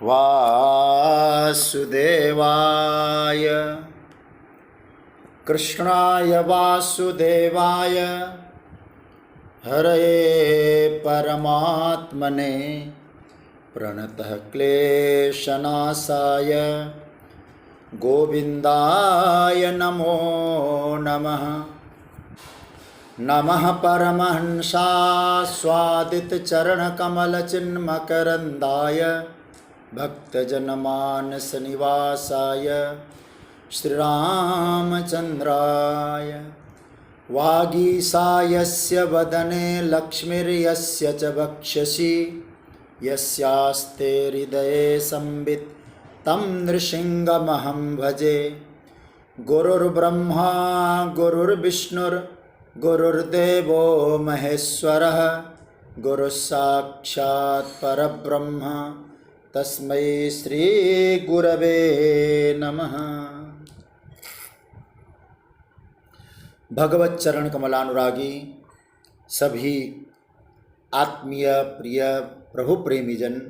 वासुदेवाय कृष्णाय वासुदेवाय हरये परमात्मने प्रणतः क्लेशनाशाय गोविन्दाय नमो नमः। नमः परमहंसास्वादितचरणकमलचिन्मकरन्दाय भक्तजनमानसनिवासाय श्रीरामचन्द्राय वागीसायस्य वदने लक्ष्मीर्यस्य च वक्षसि यस्यास्ते हृदये संवित् तं नृसिंहमहं भजे। गुरुर्ब्रह्मा गुरुर्विष्णुर्गुरुर्देवो महेश्वरः गुरुस्साक्षात् परब्रह्म तस्मै श्री गुरवे नमः। भगवत चरण कमलानुरागी सभी आत्मीय प्रिय प्रभु प्रेमीजन,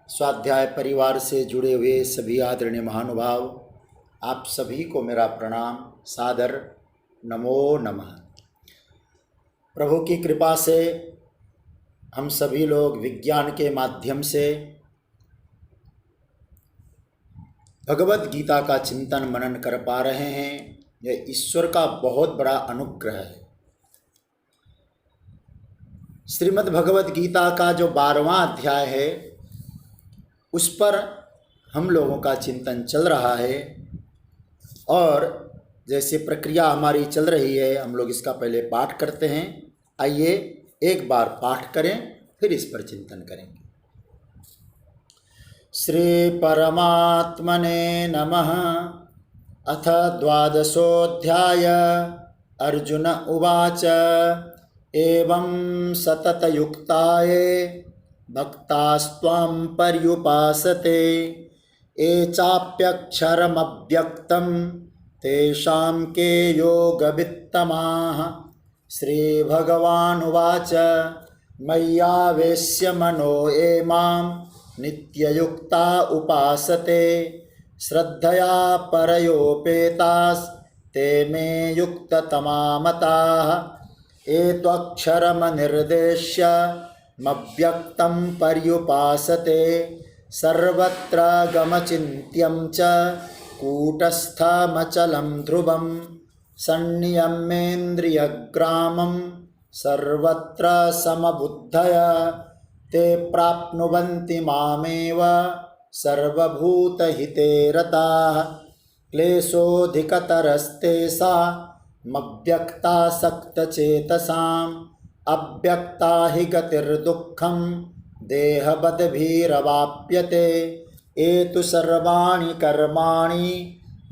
स्वाध्याय परिवार से जुड़े हुए सभी आदरणीय महानुभाव, आप सभी को मेरा प्रणाम सादर नमो नमः। प्रभु की कृपा से हम सभी लोग विज्ञान के माध्यम से भगवत गीता का चिंतन मनन कर पा रहे हैं। यह ईश्वर का बहुत बड़ा अनुग्रह है। श्रीमद् भगवत गीता का जो 12वां अध्याय है उस पर हम लोगों का चिंतन चल रहा है और जैसे प्रक्रिया हमारी चल रही है हम लोग इसका पहले पाठ करते हैं। आइए एक बार पाठ करें फिर इस पर चिंतन करेंगे। श्री परमात्मने नमः। अथ द्वादशोऽध्याय। अर्जुन उवाच एवं सततयुक्ताये भक्तास्त्वां पर्युपासते ये चाप्यक्षरमव्यक्तं तेषां के योगवित्तमाः। श्रीभगवानुवाच मय्यावेश्य मनो ये मां नित्ययुक्ता उपासते श्रद्धया परयोपेतास्ते मे युक्ततमा मताः। ये त्वक्षरमनिर्देश्य मव्यक्तं पर्युपासते सर्वत्र गमचिन्त्यं च कूटस्थमचलं ध्रुवं संनियम्येन्द्रियग्रामं सर्वत्र समबुद्धय ते प्राप्नुवन्ति मामेव सर्वभूतहिते रताः। क्लेशोऽधिकतरस्तेषामव्यक्तासक्तचेतसाम् अव्यक्ता हि गतिर्दुःखं देहवद्भिरवाप्यते। ये तु सर्वाणि कर्माणि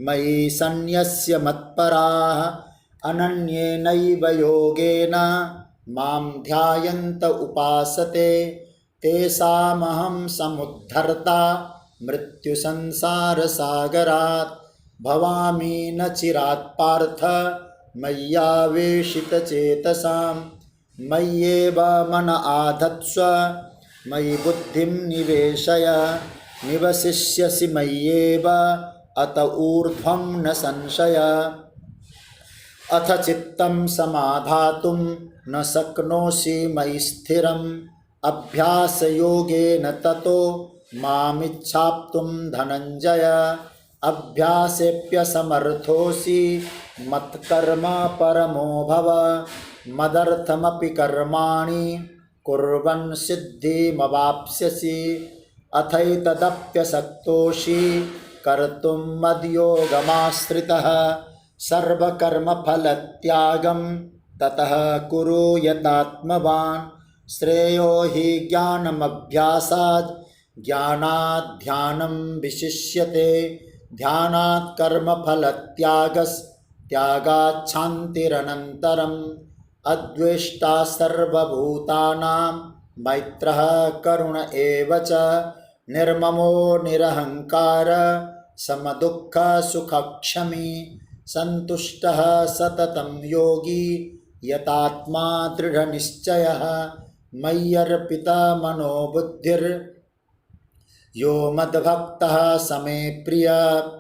मयि सन्न्यस्य मत्पराः अनन्येनैव योगेन मां ध्यायन्त उपासते तेषामहं समुद्धर्ता मृत्युसंसारसागरात् भवामि न चिरात् पार्थ मय्यावेशितचेतसां। मय्येव मन आधत्स्व मयि बुद्धिं निवेशय निवसिष्यसि मय्येव अत ऊर्ध्वं न संशय। अथ चित्तं समाधातुं न शक्नोषि मयि स्थिरम् अभ्यासयोगेन ततो मामिच्छाप्तुं धनञ्जय। अभ्यासेऽप्यसमर्थोऽसि मत्कर्म परमो भव मदर्थमपि कर्माणि कुर्वन् सिद्धिमवाप्स्यसि। अथैतदप्यशक्तोषि कर्तुं मद्योगमाश्रितः सर्वकर्मफलत्यागं ततः कुरु यतात्मवान्। श्रेयो हि ज्ञानमभ्यासात् ज्ञानात् ध्यानं विशिष्यते ध्यानात् कर्मफलत्यागात् शान्तिरनन्तरम्। अद्वेष्टा सर्वभूतानां मैत्रः करुण एव च निर्ममो निरहंकार समदुःख सुखक्षमी संतुष्टः सततं योगी यतात्मा दृढ़निश्चयः। मय्यर्पिता मनोबुद्धिर् यो मद्भक्तः स मे प्रियः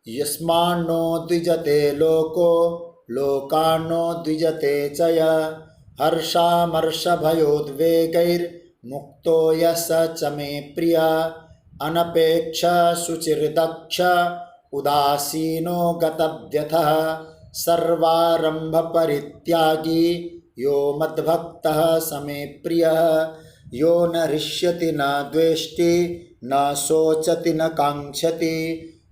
यस्मान्नो द्विजते लोको लोकान्नो द्विजते च यः हर्षामर्षभयोद्वेगैर्मुक्तो यः स च मे प्रियः अनपेक्ष शुचिर्दक्ष उदासीनो गतव्यथः सर्वारंभ परित्यागी यो मद्भक्तः स मे प्रियः यो न हृष्यति न द्वेष्टि न शोचति न कांक्षति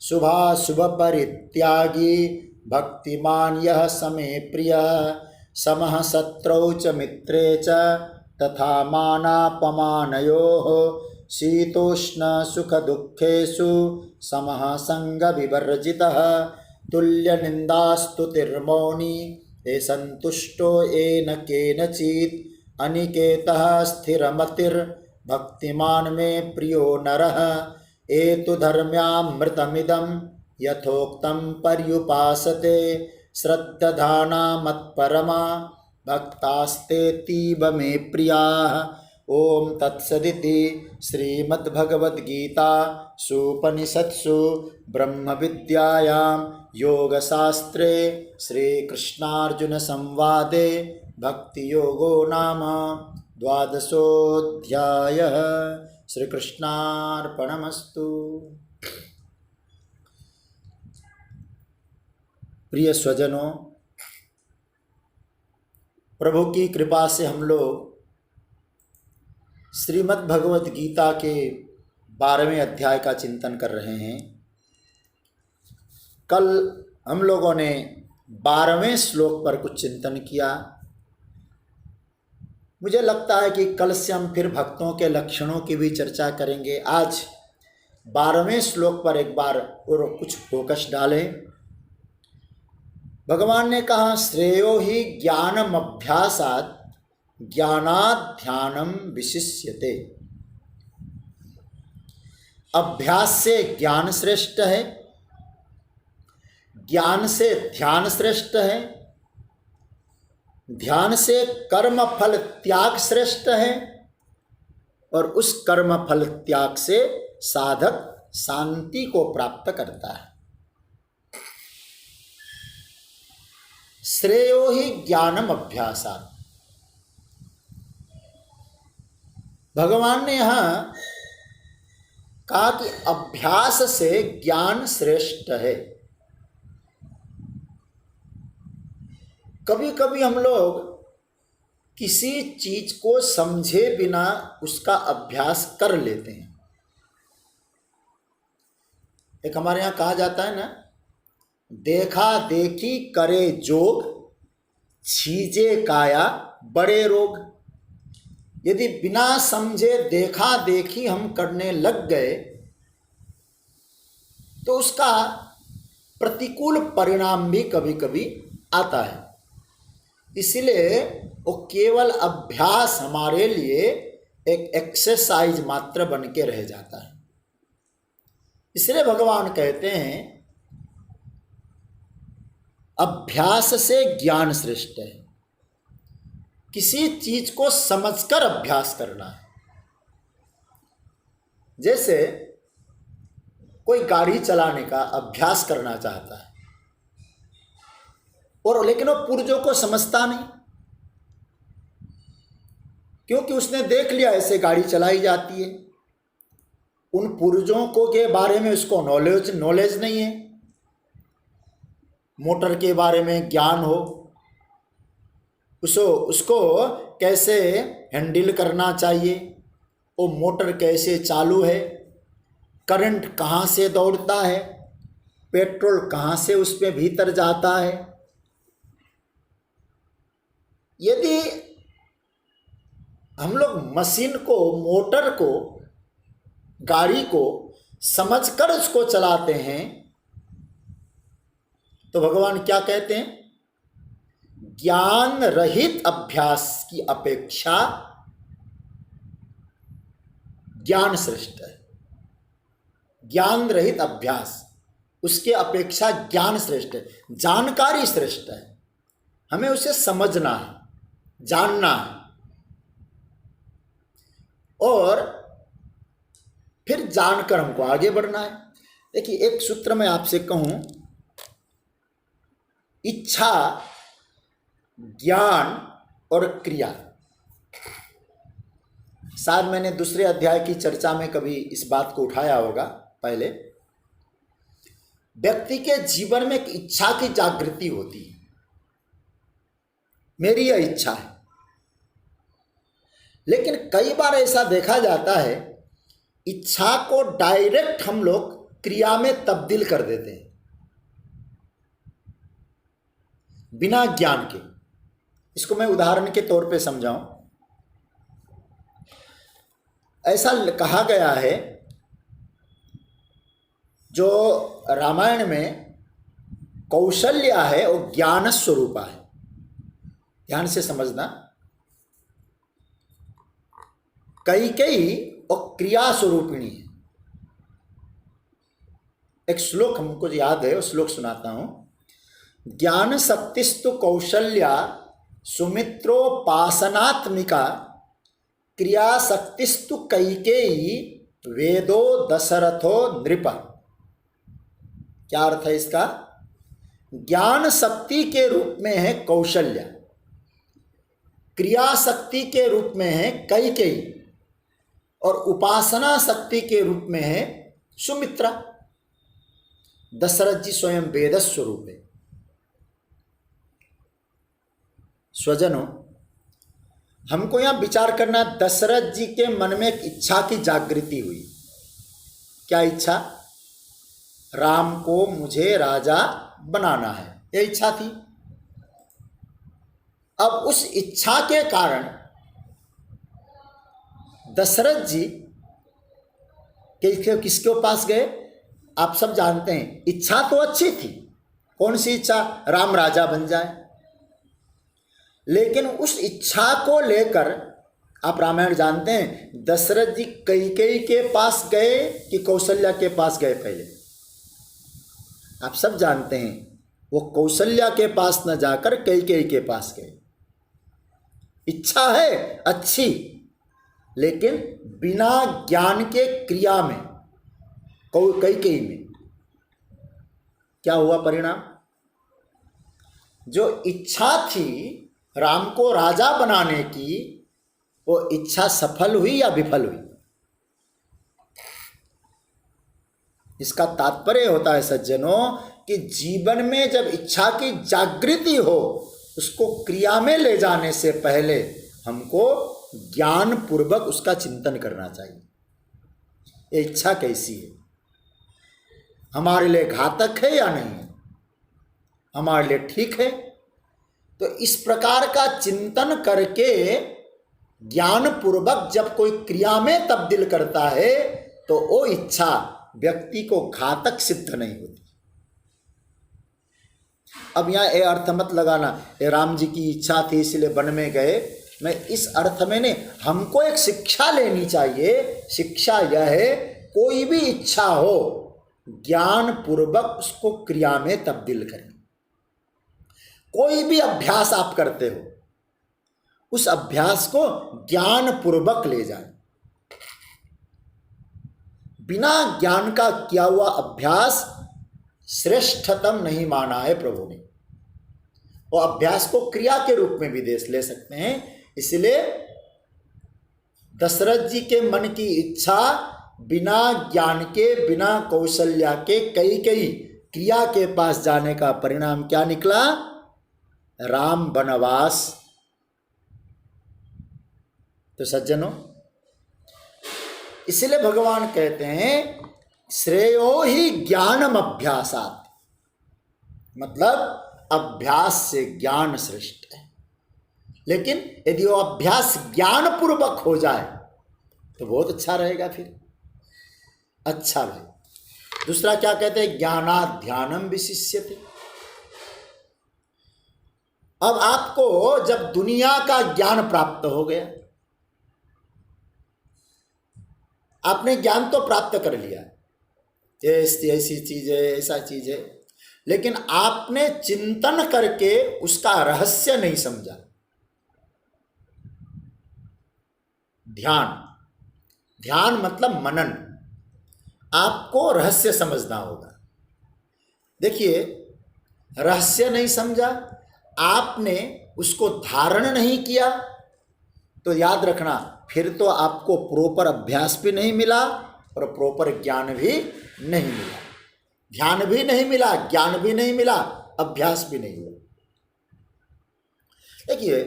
शुभाशुभ परित्यागी भक्तिमान यः स मे प्रियः समः शत्रौ च मित्रे च तथा मानापमानयोः शीतोष्ण सुख दुःखेषु समः संग विवर्जितः तुल्य निंदास्तुतिर्मौनी ये संतुष्टो येन केनचित् अनिकेतः स्थिरमतिर्भक्तिमान मे प्रियो नरः एतु धर्म्यामृतमिदं यथोक्तं पर्युपासते श्रद्धाना मत्परमा भक्तास्तेतीव मे प्रियाः। ओम तत्सदिति श्रीमद्भगवद्गीता सुपनिषत्सु ब्रह्म विद्यायां योगशास्त्रे श्रीकृष्णार्जुन संवादे भक्ति योगो नाम द्वादशोऽध्यायः। श्रीकृष्णार्पणमस्तु। प्रिय स्वजनों, प्रभु की कृपा से हम लोग श्रीमद् भगवत गीता के 12वें अध्याय का चिंतन कर रहे हैं। कल हम लोगों ने 12वें श्लोक पर कुछ चिंतन किया। मुझे लगता है कि कल से हम फिर भक्तों के लक्षणों की भी चर्चा करेंगे। आज 12वें श्लोक पर एक बार और कुछ फोकस डालें। भगवान ने कहा, श्रेयो ही ज्ञानम अभ्यासात् ज्ञानात् ध्यानम विशिष्यते। अभ्यास से ज्ञान श्रेष्ठ है, ज्ञान से ध्यान श्रेष्ठ है, ध्यान से कर्म फल त्याग श्रेष्ठ है, और उस कर्म फल त्याग से साधक शांति को प्राप्त करता है। श्रेयो ही ज्ञानम अभ्यासात्। भगवान ने यहाँ कहा कि अभ्यास से ज्ञान श्रेष्ठ है। कभी कभी हम लोग किसी चीज को समझे बिना उसका अभ्यास कर लेते हैं। एक हमारे यहाँ कहा जाता है ना, देखा देखी करे जोग, छीजे काया बड़े रोग। यदि बिना समझे देखा देखी हम करने लग गए तो उसका प्रतिकूल परिणाम भी कभी कभी आता है। इसलिए वो केवल अभ्यास हमारे लिए एक एक्सरसाइज मात्र बन के रह जाता है। इसलिए भगवान कहते हैं अभ्यास से ज्ञान श्रेष्ठ है। किसी चीज को समझकर अभ्यास करना है। जैसे कोई गाड़ी चलाने का अभ्यास करना चाहता है और लेकिन वो पुर्जों को समझता नहीं, क्योंकि उसने देख लिया ऐसे गाड़ी चलाई जाती है। उन पुर्जों को के बारे में उसको नॉलेज नहीं है। मोटर के बारे में ज्ञान हो, उसको कैसे हैंडल करना चाहिए, वो मोटर कैसे चालू है, करंट कहाँ से दौड़ता है, पेट्रोल कहाँ से उसमें भीतर जाता है। यदि हम लोग मशीन को, मोटर को, गाड़ी को समझकर उसको चलाते हैं तो भगवान क्या कहते हैं, ज्ञान रहित अभ्यास की अपेक्षा ज्ञान श्रेष्ठ है। ज्ञान रहित अभ्यास, उसके अपेक्षा ज्ञान श्रेष्ठ है, जानकारी श्रेष्ठ है। हमें उसे समझना है, जानना है। और फिर जानकर हमको आगे बढ़ना है। देखिए, एक सूत्र में आपसे कहूं, इच्छा, ज्ञान और क्रिया। शायद मैंने दूसरे अध्याय की चर्चा में कभी इस बात को उठाया होगा पहले। व्यक्ति के जीवन में एक इच्छा की जागृति होती है, मेरी यह इच्छा है। लेकिन कई बार ऐसा देखा जाता है, इच्छा को डायरेक्ट हम लोग क्रिया में तब्दील कर देते हैं बिना ज्ञान के। इसको मैं उदाहरण के तौर पे समझाऊं। ऐसा कहा गया है, जो रामायण में कौशल्या है वो ज्ञान स्वरूपा है। ध्यान से समझना। कैकेयी और क्रिया स्वरूपिणी है। एक श्लोक हमको याद है, वो श्लोक सुनाता हूं। ज्ञान शक्तिस्तु कौशल्या सुमित्रोपासनात्मिका, क्रिया शक्तिस्तु कैकेयी वेदो दशरथो नृप। क्या अर्थ है इसका? ज्ञान शक्ति के रूप में है कौशल्या, क्रिया शक्ति के रूप में है कैकेयी, और उपासना शक्ति के रूप में है सुमित्रा। दशरथ जी स्वयं वेद स्वरूप है। स्वजनों, हमको यहां विचार करना, दशरथ जी के मन में एक इच्छा की जागृति हुई। क्या इच्छा? राम को मुझे राजा बनाना है, यह इच्छा थी। अब उस इच्छा के कारण दशरथ जी किसके पास गए? आप सब जानते हैं। इच्छा तो अच्छी थी। कौन सी इच्छा? राम राजा बन जाए। लेकिन उस इच्छा को लेकर, आप रामायण जानते हैं, दशरथ जी कैकेयी के पास गए कि कौशल्या के पास गए? पहले आप सब जानते हैं, वो कौशल्या के पास न जाकर कैकेयी के पास गए। इच्छा है अच्छी, लेकिन बिना ज्ञान के क्रिया में, कैकेयी में क्या हुआ परिणाम? जो इच्छा थी राम को राजा बनाने की, वो इच्छा सफल हुई या विफल हुई? इसका तात्पर्य होता है सज्जनों कि जीवन में जब इच्छा की जागृति हो, उसको क्रिया में ले जाने से पहले हमको ज्ञान पूर्वक उसका चिंतन करना चाहिए। ये इच्छा कैसी है, हमारे लिए घातक है या नहीं है, हमारे लिए ठीक है? तो इस प्रकार का चिंतन करके ज्ञान पूर्वक जब कोई क्रिया में तब्दील करता है, तो वो इच्छा व्यक्ति को घातक सिद्ध नहीं होती। अब यहाँ ये अर्थ मत लगाना ये राम जी की इच्छा थी इसलिए वन में गए, मैं इस अर्थ में नहीं। हमको एक शिक्षा लेनी चाहिए। शिक्षा यह है, कोई भी इच्छा हो, ज्ञान पूर्वक उसको क्रिया में तब्दील करें। कोई भी अभ्यास आप करते हो, उस अभ्यास को ज्ञान पूर्वक ले जाएं। बिना ज्ञान का किया हुआ अभ्यास श्रेष्ठतम नहीं माना है प्रभु ने। वो अभ्यास को क्रिया के रूप में भी ले सकते हैं। इसलिए दशरथ जी के मन की इच्छा बिना ज्ञान के, बिना कौशल्या के, कैकेयी क्रिया के पास जाने का परिणाम क्या निकला? राम वनवास। तो सज्जनों, इसलिए भगवान कहते हैं श्रेयो ही ज्ञानम अभ्यासात्, मतलब अभ्यास से ज्ञान श्रेष्ठ है। लेकिन यदि वो अभ्यास ज्ञान पूर्वक हो जाए तो बहुत अच्छा रहेगा। फिर अच्छा भाई। दूसरा क्या कहते हैं? ज्ञानात् ध्यानम विशिष्यते। अब आपको जब दुनिया का ज्ञान प्राप्त हो गया, आपने ज्ञान तो प्राप्त कर लिया, ऐसी चीज है, ऐसा चीज है, लेकिन आपने चिंतन करके उसका रहस्य नहीं समझा। ध्यान, ध्यान मतलब मनन। आपको रहस्य समझना होगा। देखिए, रहस्य नहीं समझा, आपने उसको धारण नहीं किया, तो याद रखना फिर तो आपको प्रॉपर अभ्यास भी नहीं मिला और प्रॉपर ज्ञान भी नहीं मिला। ध्यान भी नहीं मिला, ज्ञान भी नहीं मिला, अभ्यास भी नहीं हुआ। देखिए,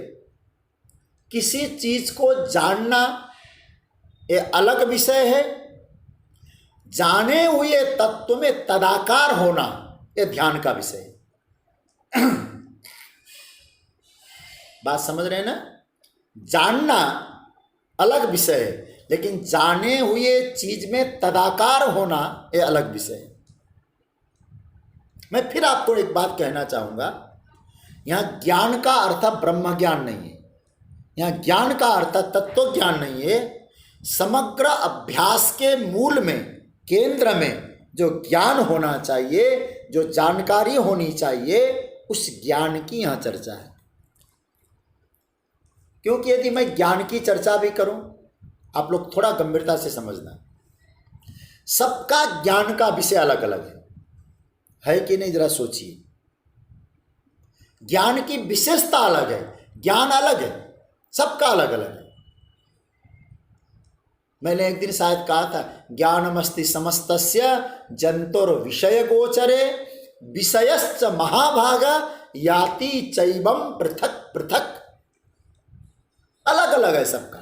किसी चीज को जानना ये अलग विषय है, जाने हुए तत्व में तदाकार होना ये ध्यान का विषय है। बात समझ रहे हैं ना? जानना अलग विषय है, लेकिन जाने हुए चीज में तदाकार होना ये अलग विषय है। मैं फिर आपको एक बात कहना चाहूंगा, यहां ज्ञान का अर्थ ब्रह्म ज्ञान नहीं है, यहां ज्ञान का अर्थ तत्व ज्ञान नहीं है। समग्र अभ्यास के मूल में, केंद्र में जो ज्ञान होना चाहिए, जो जानकारी होनी चाहिए, उस ज्ञान की यहां चर्चा है। क्योंकि यदि मैं ज्ञान की चर्चा भी करूं, आप लोग थोड़ा गंभीरता से समझना, सबका ज्ञान का विषय अलग अलग है कि नहीं? जरा सोचिए, ज्ञान की विशेषता अलग है, ज्ञान अलग है, सबका अलग अलग है। मैंने एक दिन शायद कहा था, ज्ञानमस्ति समस्तस्य जंतुर विषय गोचरे विषयश्च महाभागा याति चैवम पृथक पृथक। अलग अलग है सबका।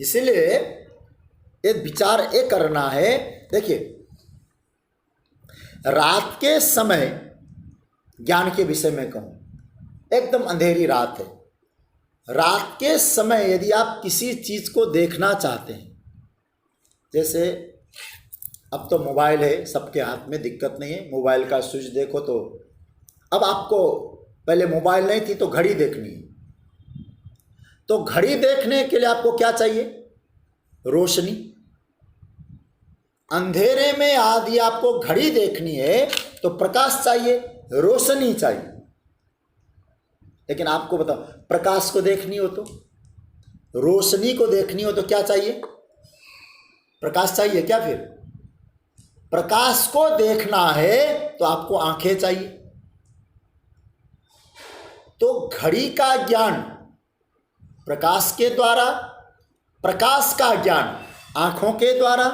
इसलिए एक विचार ये करना है। देखिए, रात के समय ज्ञान के विषय में कहूं, एकदम अंधेरी रात है, रात के समय यदि आप किसी चीज को देखना चाहते हैं, जैसे अब तो मोबाइल है सबके हाथ में, दिक्कत नहीं है, मोबाइल का स्विच देखो तो अब आपको, पहले मोबाइल नहीं थी तो घड़ी देखनी है, तो घड़ी देखने के लिए आपको क्या चाहिए? रोशनी। अंधेरे में यदि आपको घड़ी देखनी है तो प्रकाश चाहिए, रोशनी चाहिए। लेकिन आपको बताओ, प्रकाश को देखनी हो तो, रोशनी को देखनी हो तो क्या चाहिए? प्रकाश चाहिए क्या? फिर प्रकाश को देखना है तो आपको आंखें चाहिए। तो घड़ी का ज्ञान प्रकाश के द्वारा, प्रकाश का ज्ञान आंखों के द्वारा।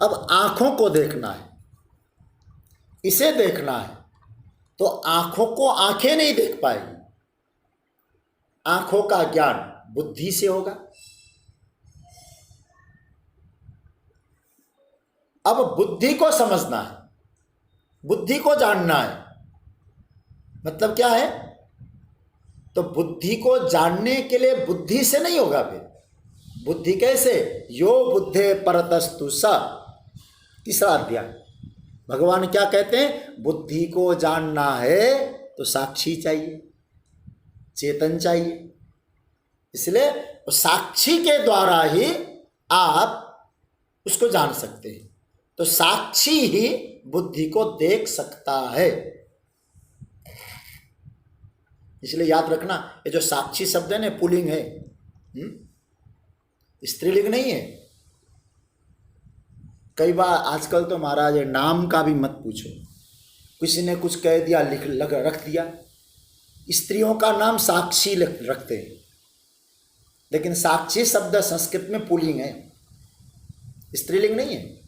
अब आंखों को देखना है, इसे देखना है, तो आंखों को आंखें नहीं देख पाएगी, आंखों का ज्ञान बुद्धि से होगा। अब बुद्धि को समझना है, बुद्धि को जानना है, मतलब क्या है? तो बुद्धि को जानने के लिए बुद्धि से नहीं होगा। फिर बुद्धि कैसे? यो बुद्धे परतस्तु स। तीसरा अध्याय, भगवान क्या कहते हैं? बुद्धि को जानना है तो साक्षी चाहिए, चेतन चाहिए। इसलिए साक्षी के द्वारा ही आप उसको जान सकते हैं। तो साक्षी ही बुद्धि को देख सकता है। इसलिए याद रखना, ये जो साक्षी शब्द है ना, पुल्लिंग है, स्त्रीलिंग नहीं है। कई बार आजकल तो महाराज नाम का भी मत पूछो, किसी ने कुछ कह दिया, रख दिया। स्त्रियों का नाम साक्षी रखते हैं, लेकिन साक्षी शब्द संस्कृत में पुल्लिंग है, स्त्रीलिंग नहीं है।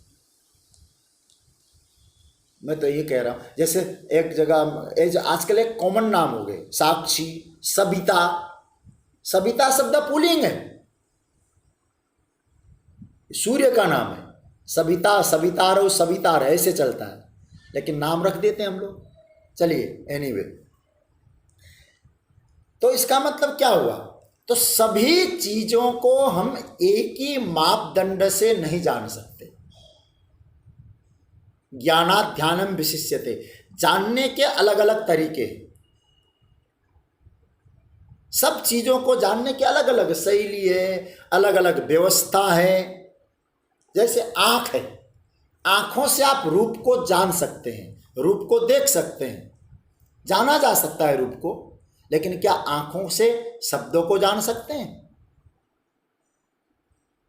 मैं तो ये कह रहा हूं, जैसे एक जगह आजकल एक कॉमन नाम हो गए, साक्षी, सबिता। सबिता शब्द पुल्लिंग है, सूर्य का नाम है। सबिता, सबितारो, सबितार ऐसे चलता है, लेकिन नाम रख देते हैं हम लोग। चलिए, एनीवे, तो इसका मतलब क्या हुआ? तो सभी चीजों को हम एक ही मापदंड से नहीं जान सकते। ज्ञानात् ध्यानम विशिष्यते, जानने के अलग अलग तरीके, सब चीजों को जानने के अलग अलग शैली है, अलग अलग व्यवस्था है। जैसे आंख है, आंखों से आप रूप को जान सकते हैं, रूप को देख सकते हैं, जाना जा सकता है रूप को, लेकिन क्या आंखों से शब्दों को जान सकते हैं?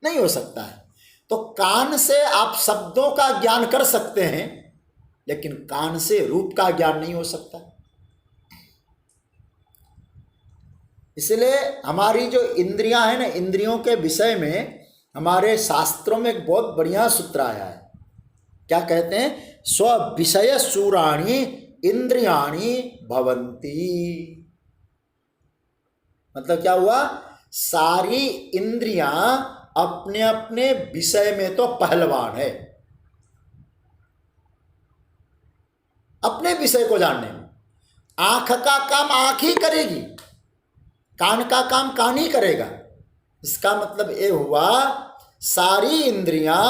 नहीं हो सकता है। तो कान से आप शब्दों का ज्ञान कर सकते हैं, लेकिन कान से रूप का ज्ञान नहीं हो सकता। इसलिए हमारी जो इंद्रियां हैं ना, इंद्रियों के विषय में हमारे शास्त्रों में एक बहुत बढ़िया सूत्र आया है। क्या कहते हैं? स्व विषय शूराणि इंद्रियाणि भवन्ति। मतलब क्या हुआ? सारी इंद्रियां अपने अपने विषय में तो पहलवान है, अपने विषय को जानने में। आंख का काम आंख ही करेगी, कान का काम कान ही करेगा। इसका मतलब ये हुआ सारी इंद्रियां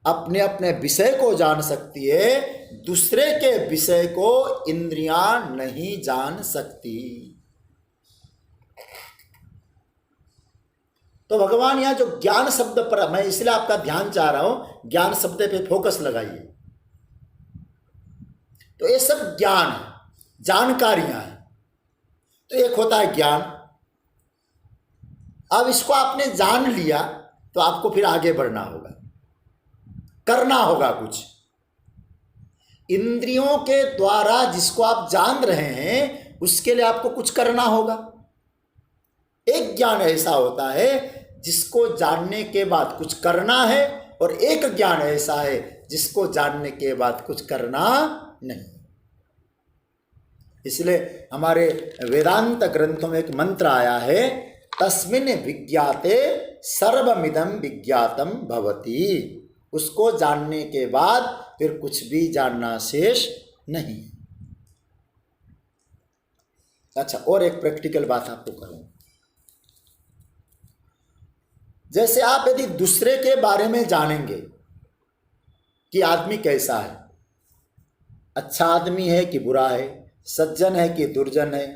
अपने अपने विषय को जान सकती है, दूसरे के विषय को इंद्रियां नहीं जान सकती। तो भगवान यहां जो ज्ञान शब्द पर, मैं इसलिए आपका ध्यान चाह रहा हूं, ज्ञान शब्द पे फोकस लगाइए। तो ये सब ज्ञान है, जानकारियां हैं। तो एक होता है ज्ञान। अब इसको आपने जान लिया तो आपको फिर आगे बढ़ना होगा, करना होगा कुछ। इंद्रियों के द्वारा जिसको आप जान रहे हैं उसके लिए आपको कुछ करना होगा। एक ज्ञान ऐसा होता है जिसको जानने के बाद कुछ करना है, और एक ज्ञान ऐसा है जिसको जानने के बाद कुछ करना नहीं। इसलिए हमारे वेदांत ग्रंथों में एक मंत्र आया है, तस्मिन् विज्ञाते सर्वमिदं विज्ञातम भवति। उसको जानने के बाद फिर कुछ भी जानना शेष नहीं। अच्छा, और एक प्रैक्टिकल बात आपको करूं। जैसे आप यदि दूसरे के बारे में जानेंगे कि आदमी कैसा है, अच्छा आदमी है कि बुरा है, सज्जन है कि दुर्जन है,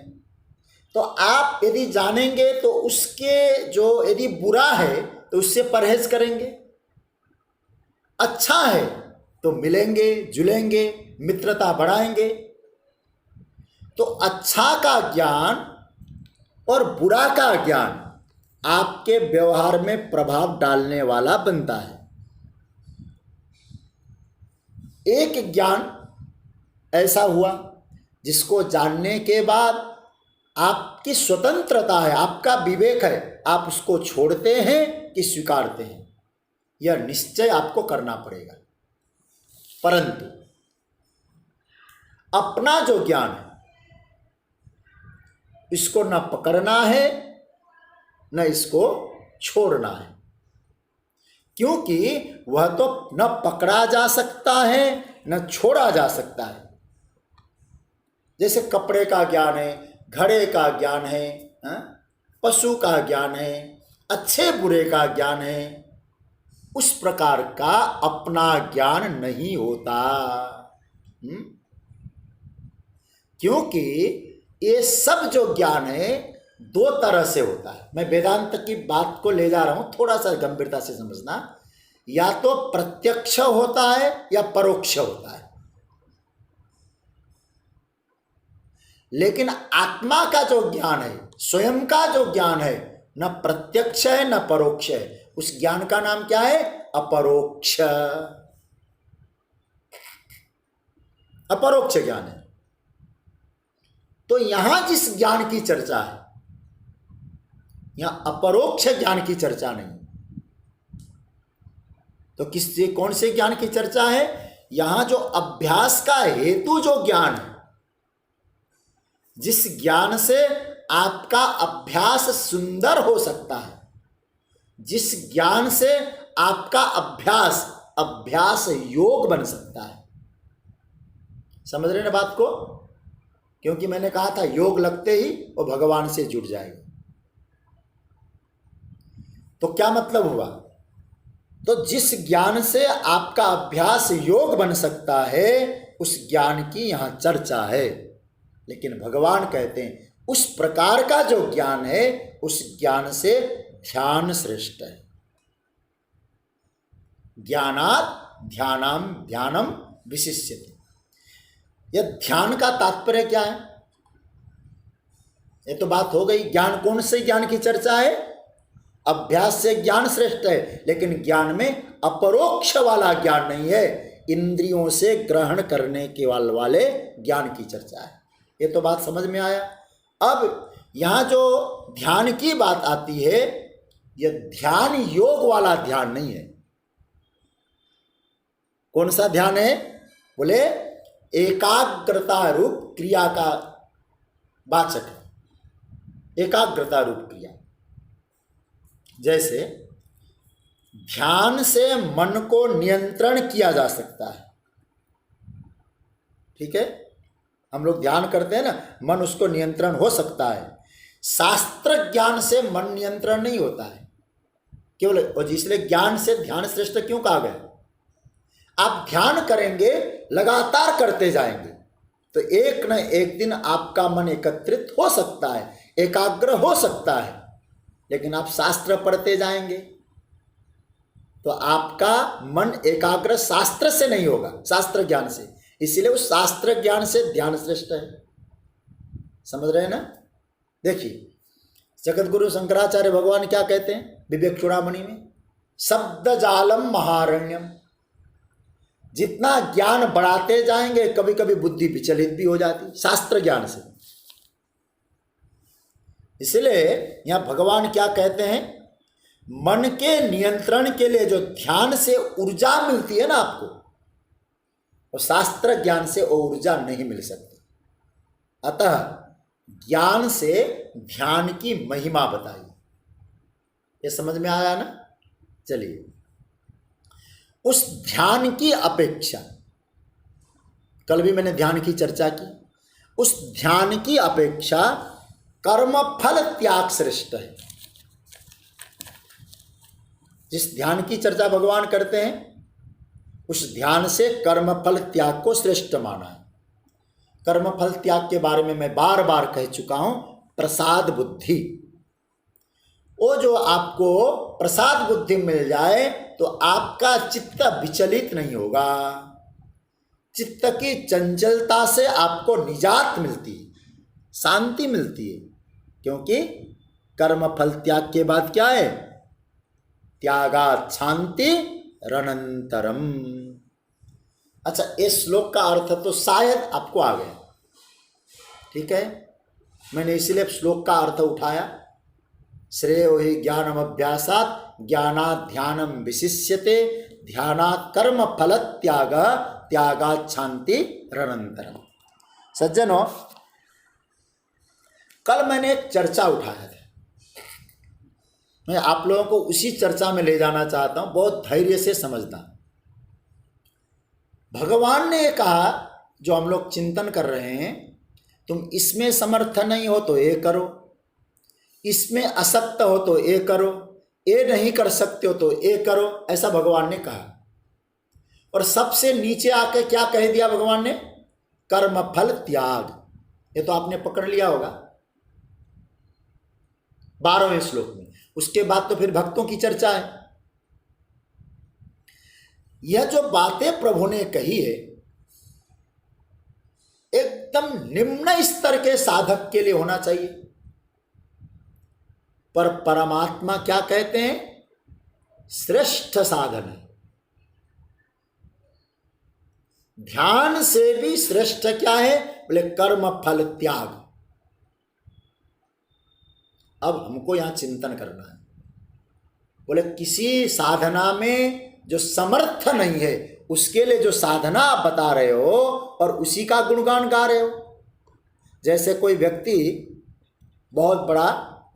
तो आप यदि जानेंगे तो उसके जो यदि बुरा है तो उससे परहेज करेंगे, अच्छा है तो मिलेंगे जुलेंगे, मित्रता बढ़ाएंगे। तो अच्छा का ज्ञान और बुरा का ज्ञान आपके व्यवहार में प्रभाव डालने वाला बनता है। एक ज्ञान ऐसा हुआ जिसको जानने के बाद आपकी स्वतंत्रता है, आपका विवेक है, आप उसको छोड़ते हैं कि स्वीकारते हैं, यह निश्चय आपको करना पड़ेगा। परंतु अपना जो ज्ञान है इसको न पकड़ना है न इसको छोड़ना है, क्योंकि वह तो न पकड़ा जा सकता है न छोड़ा जा सकता है। जैसे कपड़े का ज्ञान है, घड़े का ज्ञान है, पशु का ज्ञान है, अच्छे बुरे का ज्ञान है, उस प्रकार का अपना ज्ञान नहीं होता। क्योंकि ये सब जो ज्ञान है दो तरह से होता है। मैं वेदांत की बात को ले जा रहा हूं, थोड़ा सा गंभीरता से समझना। या तो प्रत्यक्ष होता है या परोक्ष होता है। लेकिन आत्मा का जो ज्ञान है, स्वयं का जो ज्ञान है, न प्रत्यक्ष है न परोक्ष है। उस ज्ञान का नाम क्या है? अपरोक्ष। अपरोक्ष ज्ञान है। तो यहां जिस ज्ञान की चर्चा है, यहां अपरोक्ष ज्ञान की चर्चा नहीं। तो कौन से ज्ञान की चर्चा है? यहां जो अभ्यास का हेतु जो ज्ञान है, जिस ज्ञान से आपका अभ्यास सुंदर हो सकता है, जिस ज्ञान से आपका अभ्यास योग बन सकता है। समझ रहे ना बात को? क्योंकि मैंने कहा था योग लगते ही वो भगवान से जुड़ जाएगा। तो क्या मतलब हुआ? तो जिस ज्ञान से आपका अभ्यास योग बन सकता है उस ज्ञान की यहां चर्चा है। लेकिन भगवान कहते हैं उस प्रकार का जो ज्ञान है उस ज्ञान से ध्यान श्रेष्ठ है। ज्ञानात् ध्यानम विशिष्यते। यह ध्यान का तात्पर्य क्या है? ये तो बात हो गई। ज्ञान, कौन से ज्ञान की चर्चा है? अभ्यास से ज्ञान श्रेष्ठ है, लेकिन ज्ञान में अपरोक्ष वाला ज्ञान नहीं है, इंद्रियों से ग्रहण करने के वाले ज्ञान की चर्चा है। ये तो बात समझ में आया। अब यहाँ जो ध्यान की बात आती है, यह ध्यान योग वाला ध्यान नहीं है। कौन सा ध्यान है? बोले एकाग्रता रूप क्रिया का वाचक है, एकाग्रता रूप क्रिया। जैसे ध्यान से मन को नियंत्रण किया जा सकता है, ठीक है, हम लोग ध्यान करते हैं ना, मन उसको नियंत्रण हो सकता है। शास्त्र ज्ञान से मन नियंत्रण नहीं होता है केवल, और इसलिए ज्ञान से ध्यान श्रेष्ठ क्यों कहा गया? आप ध्यान करेंगे, लगातार करते जाएंगे तो एक न एक दिन आपका मन एकत्रित हो सकता है, एकाग्र हो सकता है। लेकिन आप शास्त्र पढ़ते जाएंगे तो आपका मन एकाग्र शास्त्र से नहीं होगा, शास्त्र ज्ञान से। इसीलिए उस शास्त्र ज्ञान से ध्यान श्रेष्ठ है। समझ रहे हैं ना? देखिए जगत गुरु शंकराचार्य भगवान क्या कहते हैं विवेक चूड़ामणि में? शब्द जालम महारण्यम। जितना ज्ञान बढ़ाते जाएंगे कभी कभी बुद्धि विचलित भी हो जाती शास्त्र ज्ञान से। इसलिए यहां भगवान क्या कहते हैं, मन के नियंत्रण के लिए जो ध्यान से ऊर्जा मिलती है ना आपको, और शास्त्र ज्ञान से वो ऊर्जा नहीं मिल सकती। अतः ज्ञान से ध्यान की महिमा बताई। ये समझ में आया ना? चलिए, उस ध्यान की अपेक्षा, कल भी मैंने ध्यान की चर्चा की, उस ध्यान की अपेक्षा कर्म फल त्याग श्रेष्ठ है। जिस ध्यान की चर्चा भगवान करते हैं उस ध्यान से कर्म फल त्याग को श्रेष्ठ माना है। कर्म फल त्याग के बारे में मैं बार बार कह चुका हूं, प्रसाद बुद्धि। वो जो आपको प्रसाद बुद्धि मिल जाए तो आपका चित्त विचलित नहीं होगा, चित्त की चंचलता से आपको निजात मिलती है, शांति मिलती है। क्योंकि कर्म फल त्याग के बाद क्या है? त्यागात् शांति रनंतरम। अच्छा, इस श्लोक का अर्थ तो शायद आपको आ गया, ठीक है, मैंने इसीलिए श्लोक का अर्थ उठाया। श्रेयो हि ज्ञानम अभ्यासात् ज्ञानात् ध्यानम विशिष्यते ध्यानात् कर्म फल त्याग त्यागात् शांति रनंतरम। सज्जनों, कल मैंने एक चर्चा उठाया था, मैं आप लोगों को उसी चर्चा में ले जाना चाहता हूं, बहुत धैर्य से समझना। भगवान ने कहा, जो हम लोग चिंतन कर रहे हैं, तुम इसमें समर्थ नहीं हो तो ये करो, इसमें असक्त हो तो ये करो, ये नहीं कर सकते हो तो ये करो, ऐसा भगवान ने कहा। और सबसे नीचे आके क्या कह दिया भगवान ने? कर्म फल त्याग। ये तो आपने पकड़ लिया होगा 12वें श्लोक में। उसके बाद तो फिर भक्तों की चर्चा है। यह जो बातें प्रभु ने कही है एकदम निम्न स्तर के साधक के लिए होना चाहिए, पर परमात्मा क्या कहते हैं? श्रेष्ठ साधन है। ध्यान से भी श्रेष्ठ क्या है? बोले कर्म फल त्याग। अब हमको यहां चिंतन करना है। बोले किसी साधना में जो समर्थ नहीं है उसके लिए जो साधना आप बता रहे हो और उसी का गुणगान गा रहे हो। जैसे कोई व्यक्ति बहुत बड़ा,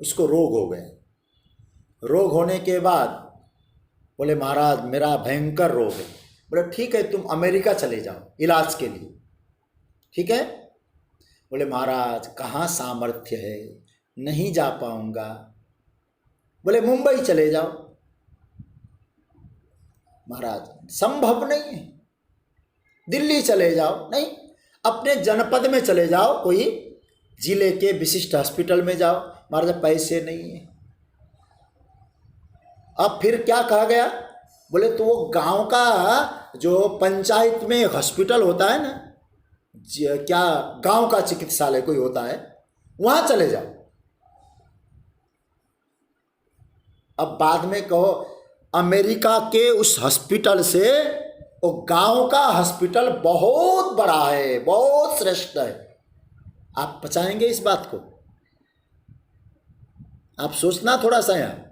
उसको रोग हो गया, रोग होने के बाद बोले महाराज मेरा भयंकर रोग है। बोले ठीक है, तुम अमेरिका चले जाओ इलाज के लिए, ठीक है। बोले महाराज कहाँ सामर्थ्य है, नहीं जा पाऊंगा। बोले मुंबई चले जाओ। महाराज संभव नहीं है। दिल्ली चले जाओ, नहीं, अपने जनपद में चले जाओ, कोई जिले के विशिष्ट हॉस्पिटल में जाओ। महाराज पैसे नहीं है। अब फिर क्या कहा गया? बोले तो वो गांव का जो पंचायत में हॉस्पिटल होता है ना, क्या गांव का चिकित्सालय कोई होता है, वहां चले जाओ। अब बाद में कहो अमेरिका के उस हॉस्पिटल से वो गांव का हॉस्पिटल बहुत बड़ा है, बहुत श्रेष्ठ है। आप पचाएंगे इस बात को? आप सोचना थोड़ा सा यहाँ।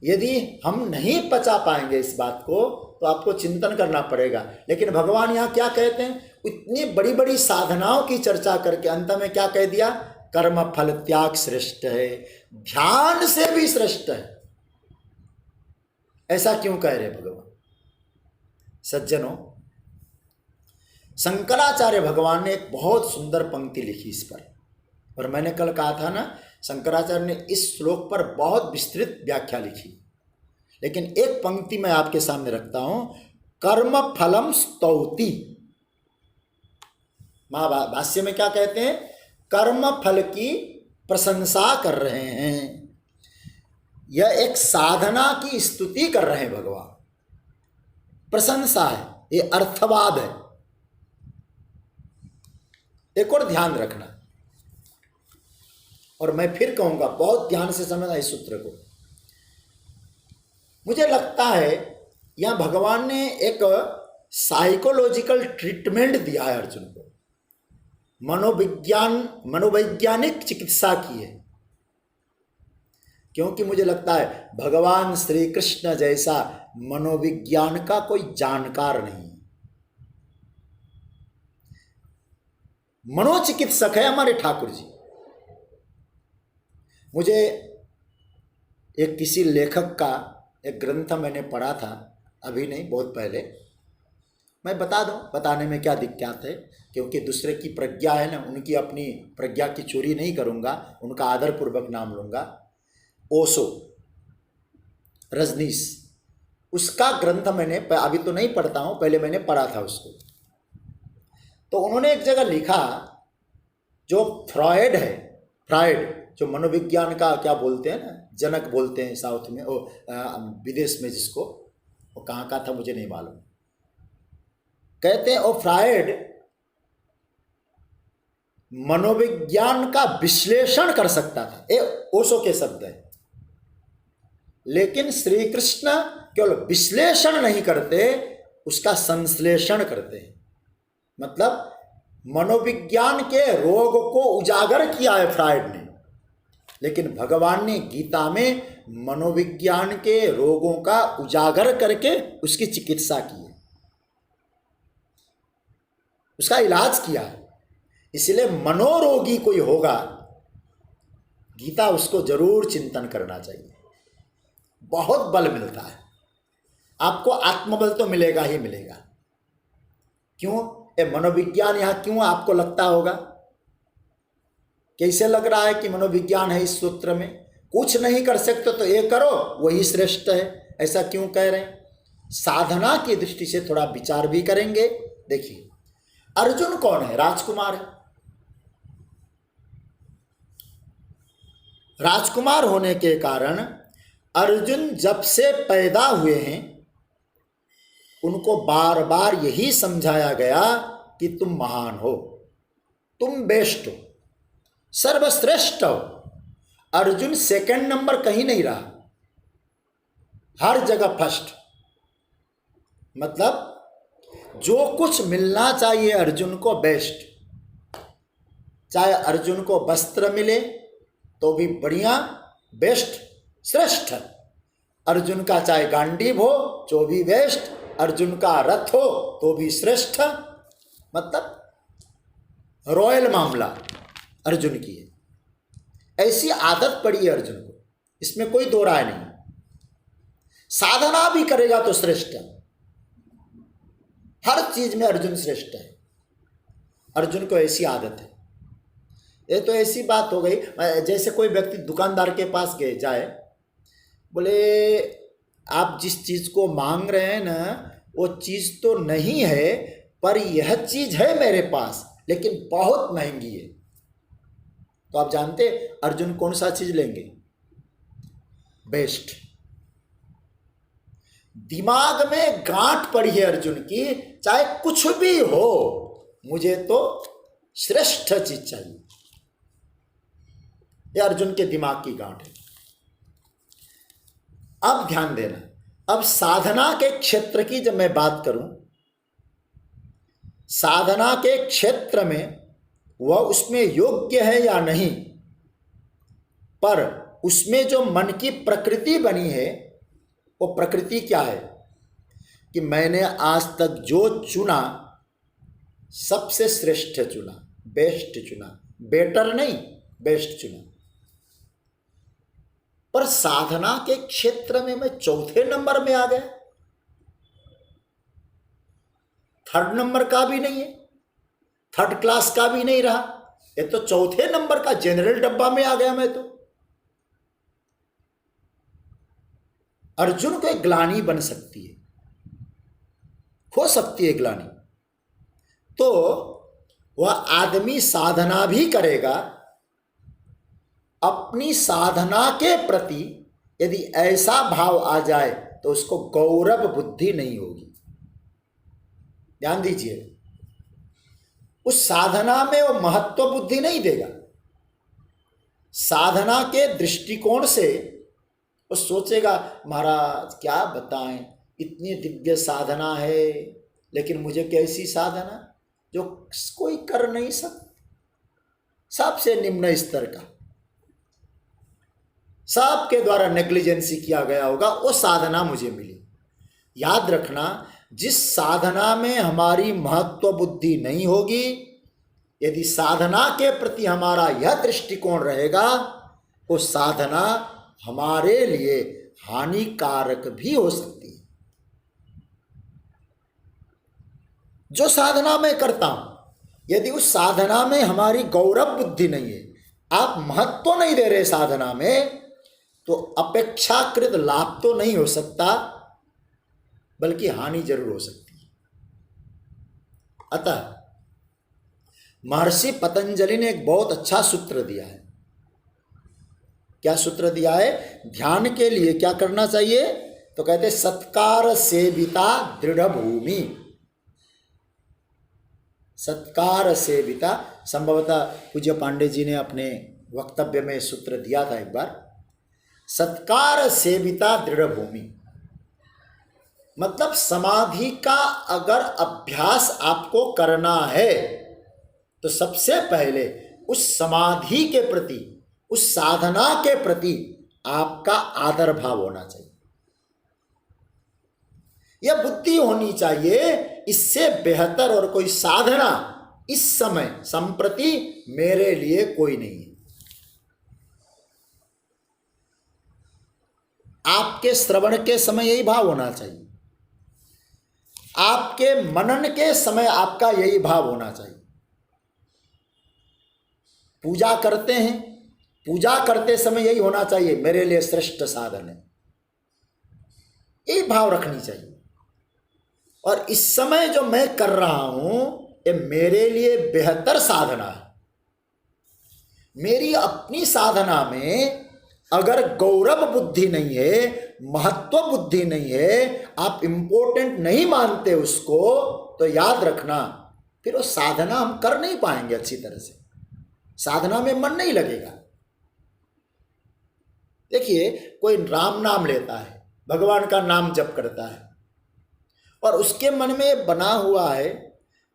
यदि हम नहीं पचा पाएंगे इस बात को तो आपको चिंतन करना पड़ेगा। लेकिन भगवान यहाँ क्या कहते हैं? इतनी बड़ी बड़ी साधनाओं की चर्चा करके अंत में क्या कह दिया? कर्म फल त्याग श्रेष्ठ है, ध्यान से भी श्रेष्ठ है। ऐसा क्यों कह रहे भगवान? सज्जनों, शंकराचार्य भगवान ने एक बहुत सुंदर पंक्ति लिखी इस पर, और मैंने कल कहा था ना, शंकराचार्य ने इस श्लोक पर बहुत विस्तृत व्याख्या लिखी। लेकिन एक पंक्ति मैं आपके सामने रखता हूं, कर्म फलम स्तौति। महाभाष्य में क्या कहते हैं? कर्म फल की प्रशंसा कर रहे हैं। यह एक साधना की स्तुति कर रहे हैं भगवान, प्रशंसा है, ये अर्थवाद है। एक और ध्यान रखना, और मैं फिर कहूंगा बहुत ध्यान से समझना इस सूत्र को। मुझे लगता है यहां भगवान ने एक साइकोलॉजिकल ट्रीटमेंट दिया है अर्जुन को, मनोवैज्ञानिक चिकित्सा की है। क्योंकि मुझे लगता है भगवान श्री कृष्ण जैसा मनोविज्ञान का कोई जानकार नहीं। मनोचिकित्सक है हमारे ठाकुर जी। मुझे एक किसी लेखक का एक ग्रंथ मैंने पढ़ा था, अभी नहीं बहुत पहले। मैं बता दूं, बताने में क्या दिक्कत है, क्योंकि दूसरे की प्रज्ञा है ना, उनकी अपनी प्रज्ञा की चोरी नहीं करूंगा, उनका आदरपूर्वक नाम लूंगा। ओशो, रजनीश, उसका ग्रंथ मैंने अभी तो नहीं पढ़ता हूं, पहले मैंने पढ़ा था उसको। तो उन्होंने एक जगह लिखा, जो फ्रॉयड है, फ्रॉयड जो मनोविज्ञान का क्या बोलते हैं ना, जनक बोलते हैं साउथ में, वो विदेश में जिसको, वो कहाँ का था मुझे नहीं मालूम। कहते हैं वो फ्रॉयड मनोविज्ञान का विश्लेषण कर सकता था, ये ओशो के शब्द है। लेकिन श्री कृष्ण केवल विश्लेषण नहीं करते, उसका संश्लेषण करते हैं। मतलब मनोविज्ञान के रोग को उजागर किया है फ्रॉयड ने, लेकिन भगवान ने गीता में मनोविज्ञान के रोगों का उजागर करके उसकी चिकित्सा की है, उसका इलाज किया है। इसलिए मनोरोगी कोई होगा, गीता उसको जरूर चिंतन करना चाहिए, बहुत बल मिलता है आपको। आत्मबल तो मिलेगा ही मिलेगा। क्यों? ये मनोविज्ञान यहाँ क्यों आपको लगता होगा? कैसे लग रहा है कि मनोविज्ञान है इस सूत्र में? कुछ नहीं कर सकते तो ये करो, वही श्रेष्ठ है, ऐसा क्यों कह रहे हैं? साधना की दृष्टि से थोड़ा विचार भी करेंगे। देखिए, अर्जुन कौन है? राजकुमार है। राजकुमार होने के कारण अर्जुन जब से पैदा हुए हैं, उनको बार बार यही समझाया गया कि तुम महान हो, तुम बेस्ट हो, सर्वश्रेष्ठ हो। अर्जुन सेकंड नंबर कहीं नहीं रहा, हर जगह फर्स्ट। मतलब जो कुछ मिलना चाहिए अर्जुन को, बेस्ट। चाहे अर्जुन को वस्त्र मिले तो भी बढ़िया, बेस्ट, श्रेष्ठ। अर्जुन का चाहे गांडीव हो तो भी बेस्ट, अर्जुन का रथ हो तो भी श्रेष्ठ। मतलब रॉयल मामला अर्जुन की है। ऐसी आदत पड़ी है अर्जुन को, इसमें कोई दो राय नहीं। साधना भी करेगा तो श्रेष्ठ है, हर चीज में अर्जुन श्रेष्ठ है। अर्जुन को ऐसी आदत है। ये तो ऐसी बात हो गई, जैसे कोई व्यक्ति दुकानदार के पास गए जाए, बोले आप जिस चीज को मांग रहे हैं ना, वो चीज तो नहीं है, पर यह चीज है मेरे पास, लेकिन बहुत महंगी है। तो आप जानते अर्जुन कौन सा चीज लेंगे? बेस्ट। दिमाग में गांठ पड़ी है अर्जुन की, चाहे कुछ भी हो, मुझे तो श्रेष्ठ चीज चाहिए। यह अर्जुन के दिमाग की गांठ है। अब ध्यान देना, अब साधना के क्षेत्र की जब मैं बात करूं, साधना के क्षेत्र में वह उसमें योग्य है या नहीं, पर उसमें जो मन की प्रकृति बनी है वो प्रकृति क्या है कि मैंने आज तक जो चुना सबसे श्रेष्ठ चुना, बेस्ट चुना, बेटर नहीं बेस्ट चुना। पर साधना के क्षेत्र में मैं चौथे नंबर में आ गया, थर्ड नंबर का भी नहीं है, थर्ड क्लास का भी नहीं रहा, ये तो चौथे नंबर का जनरल डब्बा में आ गया मैं तो। अर्जुन को एक ग्लानि बन सकती है, हो सकती है ग्लानि, तो वह आदमी साधना भी करेगा, अपनी साधना के प्रति यदि ऐसा भाव आ जाए तो उसको गौरव बुद्धि नहीं होगी। ध्यान दीजिए, उस साधना में वो महत्व बुद्धि नहीं देगा। साधना के दृष्टिकोण से वो सोचेगा महाराज क्या बताएं, इतनी दिव्य साधना है, लेकिन मुझे कैसी साधना जो कोई कर नहीं सकता, सबसे निम्न स्तर का, सबके द्वारा नेग्लिजेंसी किया गया होगा, वो साधना मुझे मिली। याद रखना, जिस साधना में हमारी महत्व बुद्धि नहीं होगी, यदि साधना के प्रति हमारा यह दृष्टिकोण रहेगा, वो साधना हमारे लिए हानिकारक भी हो सकती है। जो साधना मैं करता हूं, यदि उस साधना में हमारी गौरव बुद्धि नहीं है, आप महत्व नहीं दे रहे साधना में, तो अपेक्षाकृत लाभ तो नहीं हो सकता, बल्कि हानि जरूर हो सकती है। अतः महर्षि पतंजलि ने एक बहुत अच्छा सूत्र दिया है। क्या सूत्र दिया है? ध्यान के लिए क्या करना चाहिए? तो कहते सत्कार सेविता दृढ़ भूमि। सत्कार सेविता, संभवतः पूज्य पांडे जी ने अपने वक्तव्य में सूत्र दिया था एक बार। सत्कार सेविता दृढ़ भूमि मतलब समाधि का अगर अभ्यास आपको करना है तो सबसे पहले उस समाधि के प्रति, उस साधना के प्रति आपका आदर भाव होना चाहिए, यह बुद्धि होनी चाहिए। इससे बेहतर और कोई साधना इस समय संप्रति मेरे लिए कोई नहीं है। आपके श्रवण के समय यही भाव होना चाहिए, आपके मनन के समय आपका यही भाव होना चाहिए। पूजा करते हैं, पूजा करते समय यही होना चाहिए, मेरे लिए श्रेष्ठ साधन है, यही भाव रखनी चाहिए। और इस समय जो मैं कर रहा हूं ये मेरे लिए बेहतर साधना है। मेरी अपनी साधना में अगर गौरव बुद्धि नहीं है, महत्व बुद्धि नहीं है, आप इंपॉर्टेंट नहीं मानते उसको, तो याद रखना फिर वो साधना हम कर नहीं पाएंगे अच्छी तरह से, साधना में मन नहीं लगेगा। देखिए, कोई राम नाम लेता है, भगवान का नाम जप करता है, और उसके मन में बना हुआ है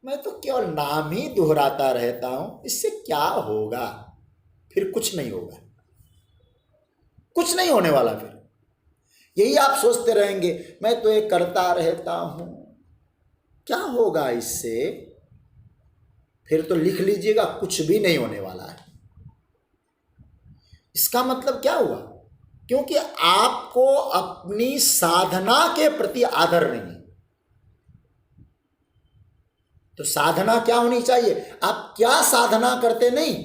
मैं तो केवल नाम ही दोहराता रहता हूं, इससे क्या होगा? फिर कुछ नहीं होगा, कुछ नहीं होने वाला। फिर यही आप सोचते रहेंगे मैं तो ये करता रहता हूं, क्या होगा इससे? फिर तो लिख लीजिएगा, कुछ भी नहीं होने वाला है। इसका मतलब क्या हुआ? क्योंकि आपको अपनी साधना के प्रति आदर नहीं है। तो साधना क्या होनी चाहिए? आप क्या साधना करते? नहीं,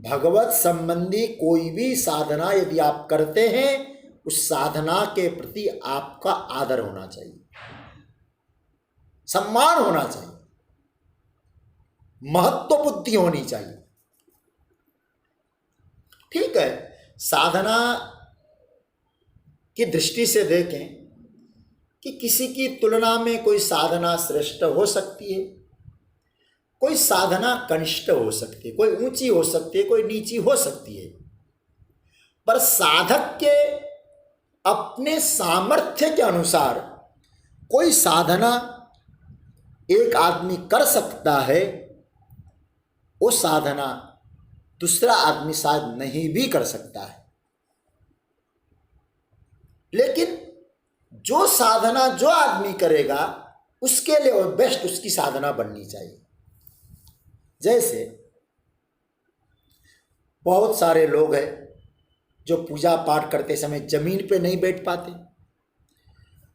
भगवत संबंधी कोई भी साधना यदि आप करते हैं, उस साधना के प्रति आपका आदर होना चाहिए, सम्मान होना चाहिए, महत्व बुद्धि होनी चाहिए। ठीक है, साधना की दृष्टि से देखें कि किसी की तुलना में कोई साधना श्रेष्ठ हो सकती है, कोई साधना कनिष्ठ हो सकती है, कोई ऊंची हो सकती है, कोई नीची हो सकती है। पर साधक के अपने सामर्थ्य के अनुसार कोई साधना एक आदमी कर सकता है, वो साधना दूसरा आदमी शायद नहीं भी कर सकता है। लेकिन जो साधना जो आदमी करेगा उसके लिए वो बेस्ट उसकी साधना बननी चाहिए। जैसे बहुत सारे लोग हैं जो पूजा पाठ करते समय जमीन पे नहीं बैठ पाते।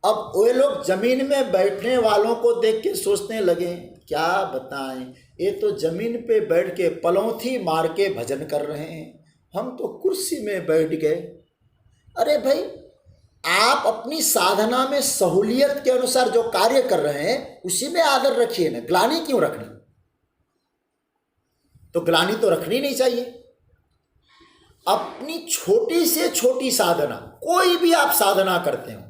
अब वे लोग जमीन में बैठने वालों को देख के सोचने लगे, क्या बताएं, ये तो जमीन पे बैठ के पलौथी मार के भजन कर रहे हैं, हम तो कुर्सी में बैठ गए। अरे भाई, आप अपनी साधना में सहूलियत के अनुसार जो कार्य कर रहे हैं उसी में आदर रखिए ना, ग्लानि क्यों रखनी? तो ग्लानि तो रखनी नहीं चाहिए। अपनी छोटी से छोटी साधना, कोई भी आप साधना करते हो,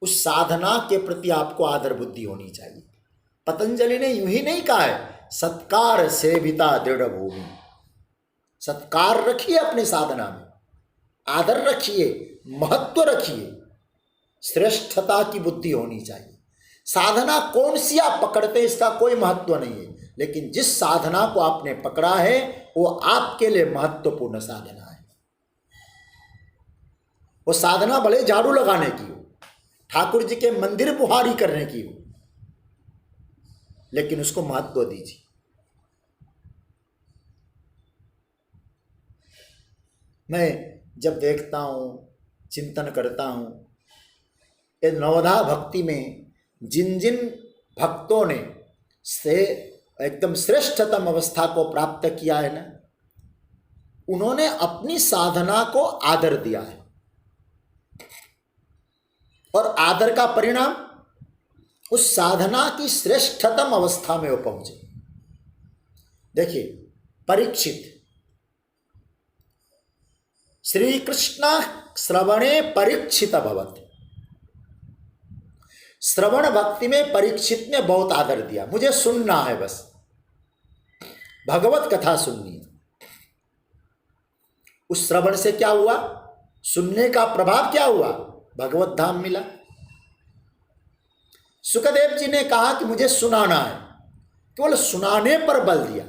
उस साधना के प्रति आपको आदर बुद्धि होनी चाहिए। पतंजलि ने यूं ही नहीं कहा है, सत्कार सेविता दृढ़ भूमि। सत्कार रखिए अपने साधना में, आदर रखिए, महत्व रखिए, श्रेष्ठता की बुद्धि होनी चाहिए। साधना कौन सी आप पकड़ते इसका कोई महत्व नहीं है, लेकिन जिस साधना को आपने पकड़ा है वो आपके लिए महत्वपूर्ण साधना है। वो साधना भले झाड़ू लगाने की हो, ठाकुर जी के मंदिर बुहारी करने की हो, लेकिन उसको महत्व दीजिए। मैं जब देखता हूँ, चिंतन करता हूँ, ये नवधा भक्ति में जिन जिन भक्तों ने से एकदम श्रेष्ठतम अवस्था को प्राप्त किया है ना, उन्होंने अपनी साधना को आदर दिया है, और आदर का परिणाम उस साधना की श्रेष्ठतम अवस्था में वो पहुंचे। देखिए, परीक्षित, श्री कृष्ण श्रवणे परीक्षित अभवत्। श्रवण भक्ति में परीक्षित ने बहुत आदर दिया, मुझे सुनना है, बस भगवत कथा सुननी है। उस श्रवण से क्या हुआ? सुनने का प्रभाव क्या हुआ? भगवत धाम मिला। सुखदेव जी ने कहा कि मुझे सुनाना है, केवल सुनाने पर बल दिया।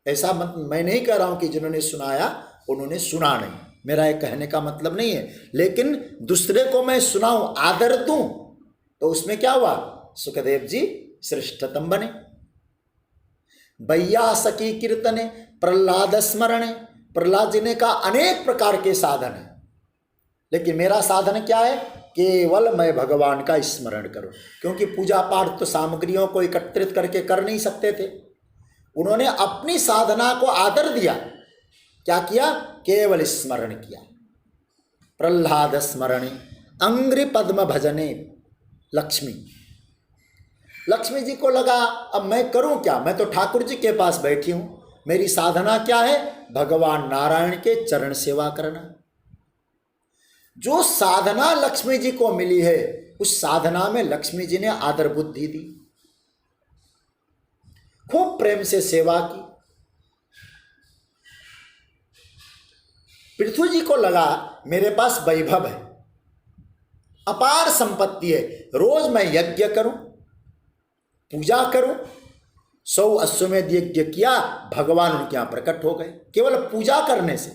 ऐसा मत, मैं नहीं कह रहा हूं कि जिन्होंने सुनाया उन्होंने सुना नहीं, मेरा ये कहने का मतलब नहीं है, लेकिन दूसरे को मैं सुनाऊं, आदर दूं, तो उसमें क्या हुआ? सुखदेव जी श्रेष्ठतम बने। वैयासकी कीर्तने प्रहलाद स्मरणे, प्रहलाद जी ने कहा अनेक प्रकार के साधन है, लेकिन मेरा साधन क्या है? केवल मैं भगवान का स्मरण करूं। क्योंकि पूजा पाठ तो सामग्रियों को एकत्रित करके कर नहीं सकते थे, उन्होंने अपनी साधना को आदर दिया। क्या किया? केवल स्मरण किया। प्रहलाद स्मरणे अंग्रि पद्म भजने लक्ष्मी। लक्ष्मी जी को लगा अब मैं करूं क्या, मैं तो ठाकुर जी के पास बैठी हूं, मेरी साधना क्या है? भगवान नारायण के चरण सेवा करना। जो साधना लक्ष्मी जी को मिली है, उस साधना में लक्ष्मी जी ने आदर बुद्धि दी, खूब प्रेम से सेवा की। पृथ्वी जी को लगा मेरे पास वैभव है, अपार संपत्ति है, रोज मैं यज्ञ करूं, पूजा करूं। 100 अश्वमेध यज्ञ किया, भगवान उनके यहां प्रकट हो गए केवल पूजा करने से।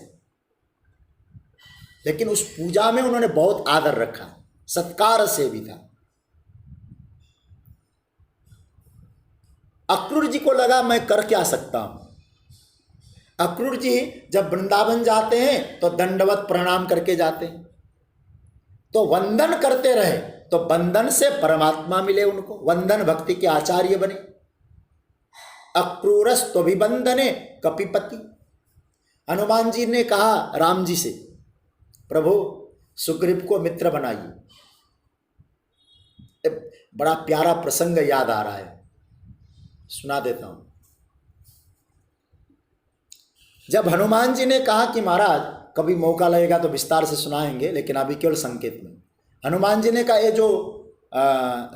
लेकिन उस पूजा में उन्होंने बहुत आदर रखा, सत्कार से भी था। अक्रूर जी को लगा मैं कर क्या सकता हूं। अक्रूर जी जब वृंदावन जाते हैं तो दंडवत प्रणाम करके जाते हैं, तो वंदन करते रहे, तो वंदन से परमात्मा मिले उनको, वंदन भक्ति के आचार्य बने। अक्रूरस्त्वभिवंदने कपिपति। हनुमान जी ने कहा राम जी से, प्रभु सुग्रीव को मित्र बनाइए। बड़ा प्यारा प्रसंग याद आ रहा है, सुना देता हूं। जब हनुमान जी ने कहा कि महाराज कभी मौका लगेगा तो विस्तार से सुनाएंगे, लेकिन अभी केवल संकेत में, हनुमान जी ने कहा ये जो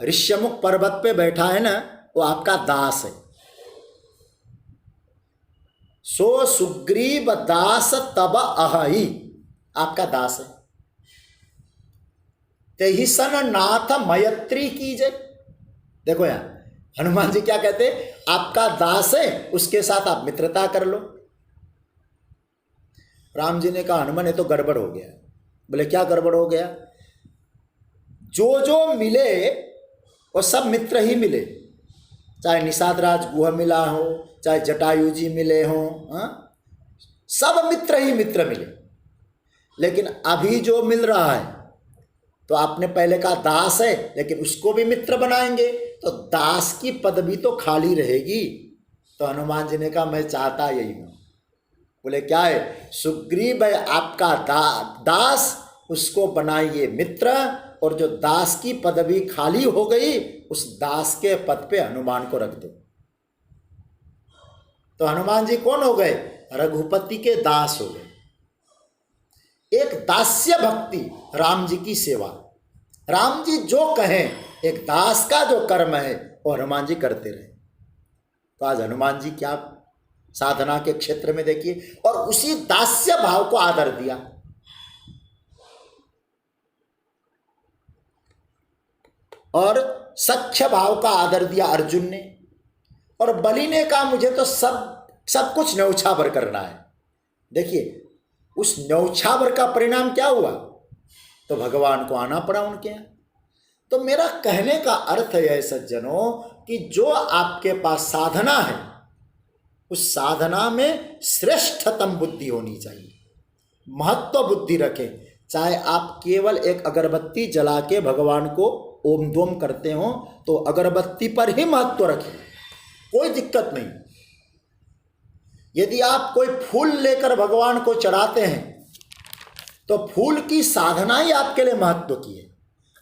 ऋष्यमुख पर्वत पे बैठा है ना, वो आपका दास है। सो सुग्रीव दास तब अहि, आपका दास है। तेहि सन नाथ मयत्री कीजे। देखो यार, हनुमान जी क्या कहते, आपका दास है, उसके साथ आप मित्रता कर लो। राम जी ने कहा हनुमान ये तो गड़बड़ हो गया। बोले क्या गड़बड़ हो गया? जो जो मिले वो सब मित्र ही मिले, चाहे निषाद राज गुहा मिला हो, चाहे जटायु जी मिले हो, सब मित्र ही मित्र मिले। लेकिन अभी जो मिल रहा है, तो आपने पहले कहा दास है, लेकिन उसको भी मित्र बनाएंगे तो दास की पदवी तो खाली रहेगी। तो हनुमान जी ने कहा मैं चाहता यही हूं। बोले क्या है? सुग्रीव है आपका दास, उसको बनाइए मित्र, और जो दास की पदवी खाली हो गई उस दास के पद पे हनुमान को रख दो। तो हनुमान जी कौन हो गए? रघुपति के दास हो गए। एक दास्य भक्ति, राम जी की सेवा, राम जी जो कहें, एक दास का जो कर्म है वो हनुमान जी करते रहे। तो आज हनुमान जी क्या साधना के क्षेत्र में देखिए, और उसी दास्य भाव को आदर दिया। और सख्य भाव का आदर दिया अर्जुन ने, और बलि ने कहा मुझे तो सब कुछ न्यौछावर करना है। देखिए उस न्यौछावर का परिणाम क्या हुआ? तो भगवान को आना पड़ा उनके यहाँ। तो मेरा कहने का अर्थ है सज्जनों कि जो आपके पास साधना है, उस साधना में श्रेष्ठतम बुद्धि होनी चाहिए, महत्व बुद्धि रखें। चाहे आप केवल एक अगरबत्ती जला के भगवान को ओम दोम करते हो, तो अगरबत्ती पर ही महत्व रखें, कोई दिक्कत नहीं। यदि आप कोई फूल लेकर भगवान को चढ़ाते हैं, तो फूल की साधना ही आपके लिए महत्व की है।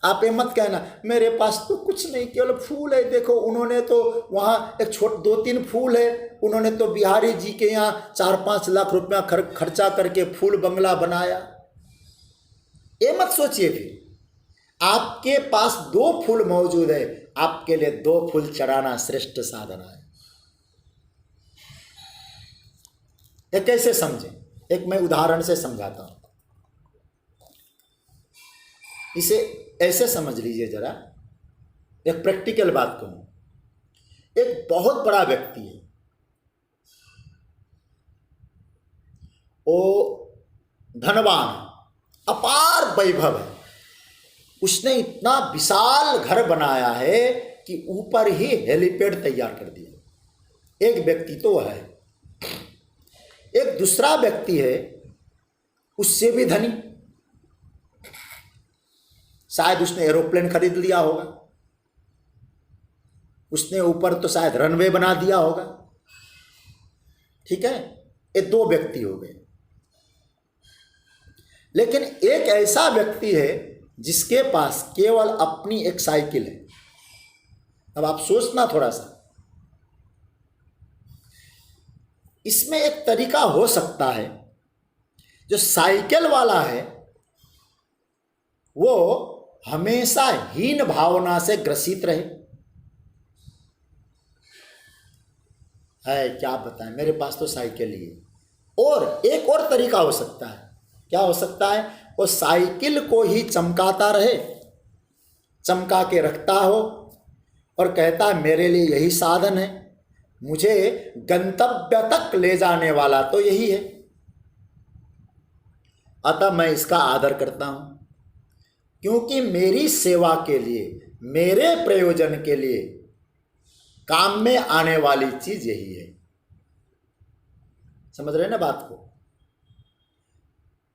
आप ये मत कहना मेरे पास तो कुछ नहीं, केवल फूल है। देखो उन्होंने तो वहाँ एक 2-3 फूल है, उन्होंने तो बिहारी जी के यहाँ 4-5 लाख रुपया खर्चा करके फूल बंगला बनाया। ये मत सोचिए। फिर आपके पास 2 फूल मौजूद है, आपके लिए 2 फूल चढ़ाना श्रेष्ठ साधना है। ये कैसे समझें? एक मैं उदाहरण से समझाता हूं। इसे ऐसे समझ लीजिए जरा, एक प्रैक्टिकल बात कहूं। एक बहुत बड़ा व्यक्ति है, वो धनवान, अपार वैभव है, उसने इतना विशाल घर बनाया है कि ऊपर ही हेलीपैड तैयार कर दिया। एक व्यक्ति तो है। एक दूसरा व्यक्ति है, उससे भी धनी, शायद उसने एरोप्लेन खरीद लिया होगा, उसने ऊपर तो शायद रनवे बना दिया होगा। ठीक है, ये 2 व्यक्ति हो गए। लेकिन एक ऐसा व्यक्ति है जिसके पास केवल अपनी एक साइकिल है। अब आप सोचना थोड़ा सा, इसमें एक तरीका हो सकता है, जो साइकिल वाला है वो हमेशा हीन भावना से ग्रसित रहे। है क्या बताएं, मेरे पास तो साइकिल ही है। और एक और तरीका हो सकता है, क्या हो सकता है? वो साइकिल को ही चमकाता रहे, चमका के रखता हो और कहता है मेरे लिए यही साधन है, मुझे गंतव्य तक ले जाने वाला तो यही है, अतः मैं इसका आदर करता हूं, क्योंकि मेरी सेवा के लिए, मेरे प्रयोजन के लिए काम में आने वाली चीज यही है। समझ रहे ना बात को?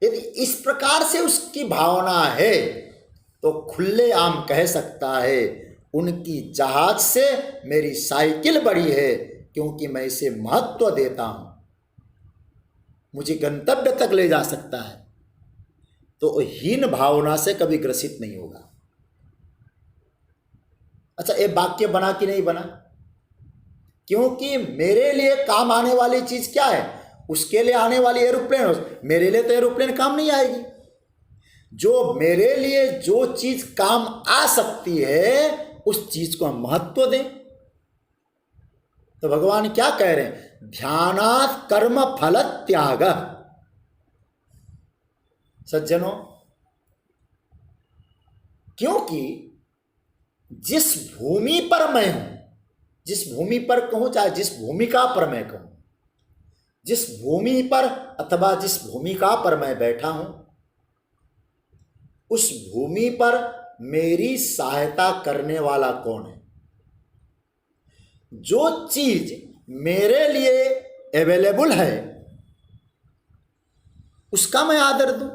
यदि इस प्रकार से उसकी भावना है तो खुलेआम कह सकता है उनकी जहाज से मेरी साइकिल बड़ी है, क्योंकि मैं इसे महत्व देता हूं, मुझे गंतव्य तक ले जा सकता है। तो हीन भावना से कभी ग्रसित नहीं होगा। अच्छा, ये वाक्य बना कि नहीं बना? क्योंकि मेरे लिए काम आने वाली चीज क्या है? उसके लिए आने वाली एरोप्लेन हो, मेरे लिए तो एरोप्लेन काम नहीं आएगी। जो मेरे लिए जो चीज काम आ सकती है उस चीज को हम महत्व दें। तो भगवान क्या कह रहे हैं? ध्यानात् कर्म फल त्याग। सज्जनों, क्योंकि जिस भूमि पर मैं हूं, जिस भूमि पर कहूं चाहे जिस भूमिका पर मैं कहूं, जिस भूमि पर अथवा जिस भूमिका पर मैं बैठा हूं, उस भूमि पर मेरी सहायता करने वाला कौन है? जो चीज मेरे लिए अवेलेबल है उसका मैं आदर दूं।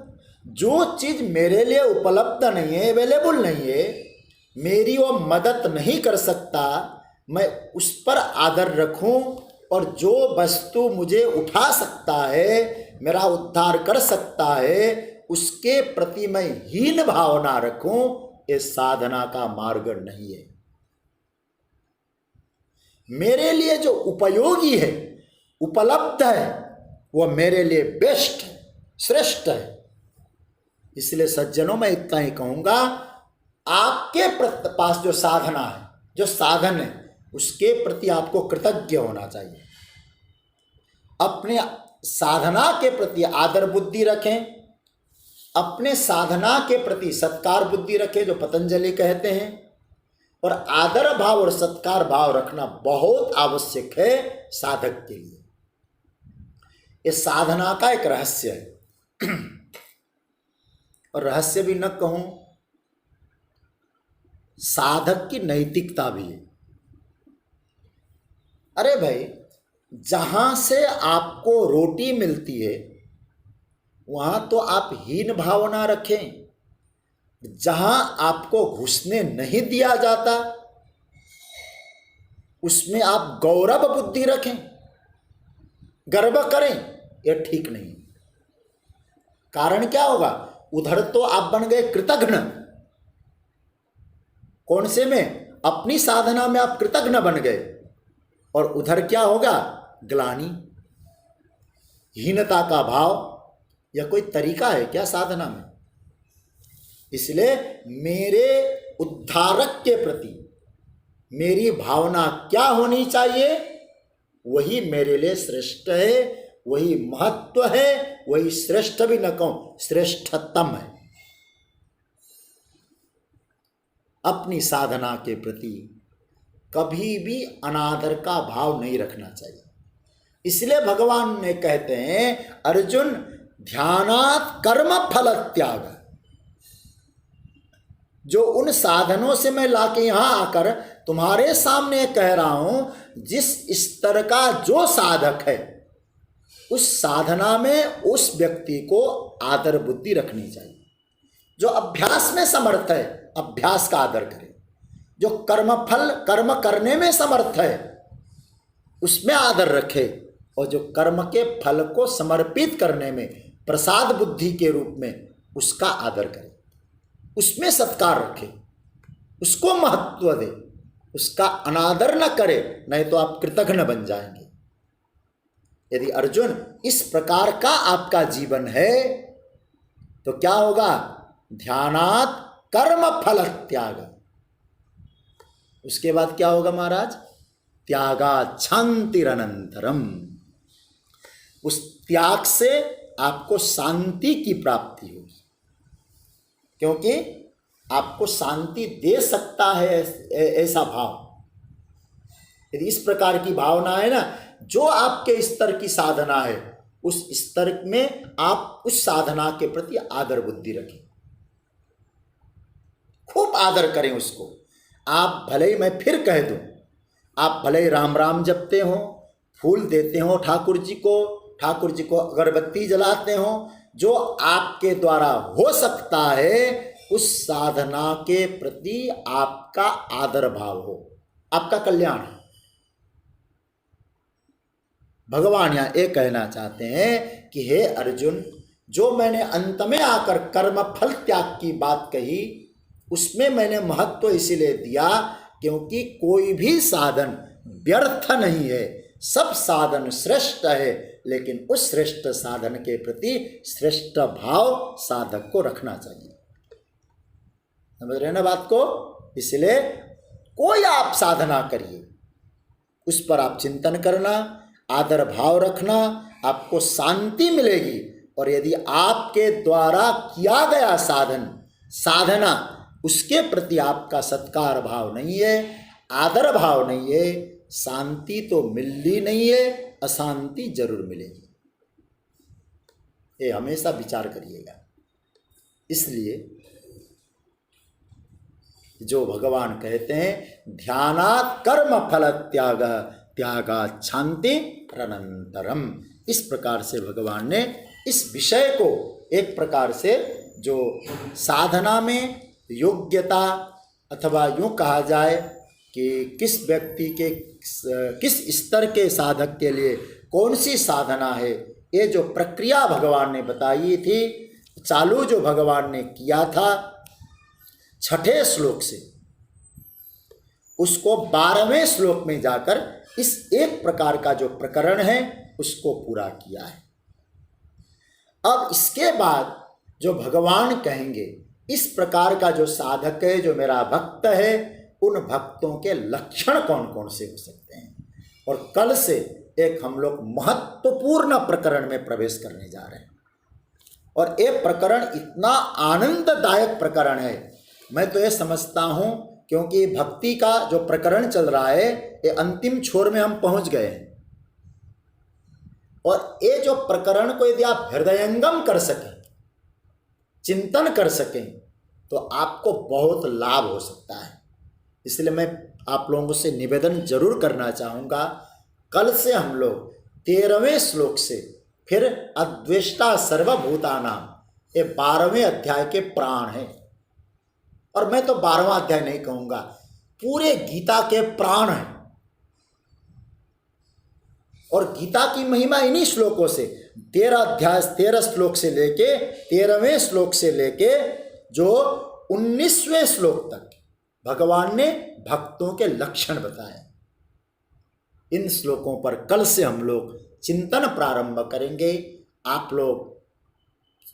जो चीज मेरे लिए उपलब्ध नहीं है, अवेलेबल नहीं है, मेरी वो मदद नहीं कर सकता, मैं उस पर आदर रखूं। और जो वस्तु मुझे उठा सकता है, मेरा उद्धार कर सकता है, उसके प्रति मैं हीन भावना रखूं, ये साधना का मार्ग नहीं है। मेरे लिए जो उपयोगी है, उपलब्ध है, वो मेरे लिए बेस्ट है, श्रेष्ठ है। इसलिए सज्जनों, मैं इतना ही कहूंगा, आपके पास जो साधना है, जो साधन है, उसके प्रति आपको कृतज्ञ होना चाहिए। अपने साधना के प्रति आदर बुद्धि रखें, अपने साधना के प्रति सत्कार बुद्धि रखें, जो पतंजलि कहते हैं। और आदर भाव और सत्कार भाव रखना बहुत आवश्यक है साधक के लिए। ये साधना का एक रहस्य है, और रहस्य भी न कहूं, साधक की नैतिकता भी है। अरे भाई, जहां से आपको रोटी मिलती है वहां तो आप हीन भावना रखें। जहां आपको घुसने नहीं दिया जाता उसमें आप गौरव बुद्धि रखें, गर्व करें, यह ठीक नहीं। कारण क्या होगा? उधर तो आप बन गए कृतघ्न। कौन से में? अपनी साधना में आप कृतघ्न बन गए, और उधर क्या होगा? ग्लानि, हीनता का भाव। यह कोई तरीका है क्या साधना में? इसलिए मेरे उद्धारक के प्रति मेरी भावना क्या होनी चाहिए? वही मेरे लिए श्रेष्ठ है, वही महत्व है, वही श्रेष्ठ भी न कहूं, श्रेष्ठतम है। अपनी साधना के प्रति कभी भी अनादर का भाव नहीं रखना चाहिए। इसलिए भगवान ने कहते हैं, अर्जुन ध्यानात् कर्म फल त्याग। जो उन साधनों से मैं लाके यहां आकर तुम्हारे सामने कह रहा हूं, जिस स्तर का जो साधक है, उस साधना में उस व्यक्ति को आदर बुद्धि रखनी चाहिए। जो अभ्यास में समर्थ है, अभ्यास का आदर करे। जो कर्म करने में समर्थ है, उसमें आदर रखे। और जो कर्म के फल को समर्पित करने में प्रसाद बुद्धि के रूप में उसका आदर करे, उसमें सत्कार रखे, उसको महत्व दे, उसका अनादर न करे, नहीं तो आप कृतघ्न बन जाएंगे। यदि अर्जुन इस प्रकार का आपका जीवन है तो क्या होगा? ध्यानात् कर्म फल त्याग। उसके बाद क्या होगा महाराज? त्यागात् शान्तिरनन्तरम। उस त्याग से आपको शांति की प्राप्ति होगी, क्योंकि आपको शांति दे सकता है ऐसा भाव। यदि इस प्रकार की भावना है ना, जो आपके स्तर की साधना है, उस स्तर में आप उस साधना के प्रति आदर बुद्धि रखें, खूब आदर करें उसको। आप भले ही, मैं फिर कह दूं, आप भले ही राम राम जपते हो, फूल देते हो ठाकुर जी को अगरबत्ती जलाते हो, जो आपके द्वारा हो सकता है उस साधना के प्रति आपका आदर भाव हो, आपका कल्याण है। भगवान यहां ये कहना चाहते हैं कि हे अर्जुन, जो मैंने अंत में आकर कर्म फल त्याग की बात कही, उसमें मैंने महत्व इसीलिए दिया क्योंकि कोई भी साधन व्यर्थ नहीं है, सब साधन श्रेष्ठ है, लेकिन उस श्रेष्ठ साधन के प्रति श्रेष्ठ भाव साधक को रखना चाहिए। समझ रहे ना बात को? इसलिए कोई आप साधना करिए, उस पर आप चिंतन करना, आदर भाव रखना, आपको शांति मिलेगी। और यदि आपके द्वारा किया गया साधना उसके प्रति आपका सत्कार भाव नहीं है, आदर भाव नहीं है, शांति तो मिलनी नहीं है, अशांति जरूर मिलेगी। ये हमेशा विचार करिएगा। इसलिए जो भगवान कहते हैं ध्यानात् कर्म फल त्याग त्यागात् शांति अनंतरम, इस प्रकार से भगवान ने इस विषय को एक प्रकार से जो साधना में योग्यता अथवा यूँ कहा जाए कि किस व्यक्ति के किस स्तर के साधक के लिए कौन सी साधना है, ये जो प्रक्रिया भगवान ने बताई थी, चालू जो भगवान ने किया था 6ठे श्लोक से, उसको 12वें श्लोक में जाकर इस एक प्रकार का जो प्रकरण है उसको पूरा किया है। अब इसके बाद जो भगवान कहेंगे इस प्रकार का जो साधक है, जो मेरा भक्त है, उन भक्तों के लक्षण कौन कौन से हो सकते हैं। और कल से एक हम लोग महत्वपूर्ण प्रकरण में प्रवेश करने जा रहे हैं, और ये प्रकरण इतना आनंददायक प्रकरण है, मैं तो ये समझता हूँ क्योंकि भक्ति का जो प्रकरण चल रहा है ये अंतिम छोर में हम पहुँच गए हैं, और ये जो प्रकरण को यदि आप हृदयंगम कर सकें, चिंतन कर सकें, तो आपको बहुत लाभ हो सकता है। इसलिए मैं आप लोगों से निवेदन जरूर करना चाहूँगा, कल से हम लोग 13वें श्लोक से फिर अद्वेष्टा सर्वभूतानाम, ये 12वें अध्याय के प्राण हैं। और मैं तो 12वां अध्याय नहीं कहूँगा, पूरे गीता के प्राण हैं। और गीता की महिमा इन्हीं श्लोकों से 13 अध्याय 13 श्लोक से लेके 13वें श्लोक से लेके जो 19वें श्लोक तक भगवान ने भक्तों के लक्षण बताए। इन श्लोकों पर कल से हम लोग चिंतन प्रारंभ करेंगे। आप लोग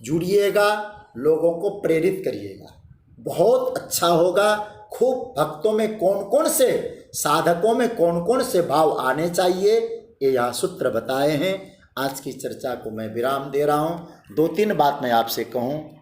जुड़िएगा, लोगों को प्रेरित करिएगा, बहुत अच्छा होगा। खूब भक्तों में कौन कौन से, साधकों में कौन कौन से भाव आने चाहिए, ये यहाँ सूत्र बताए हैं। आज की चर्चा को मैं विराम दे रहा हूँ। 2-3 बात मैं आपसे कहूँ।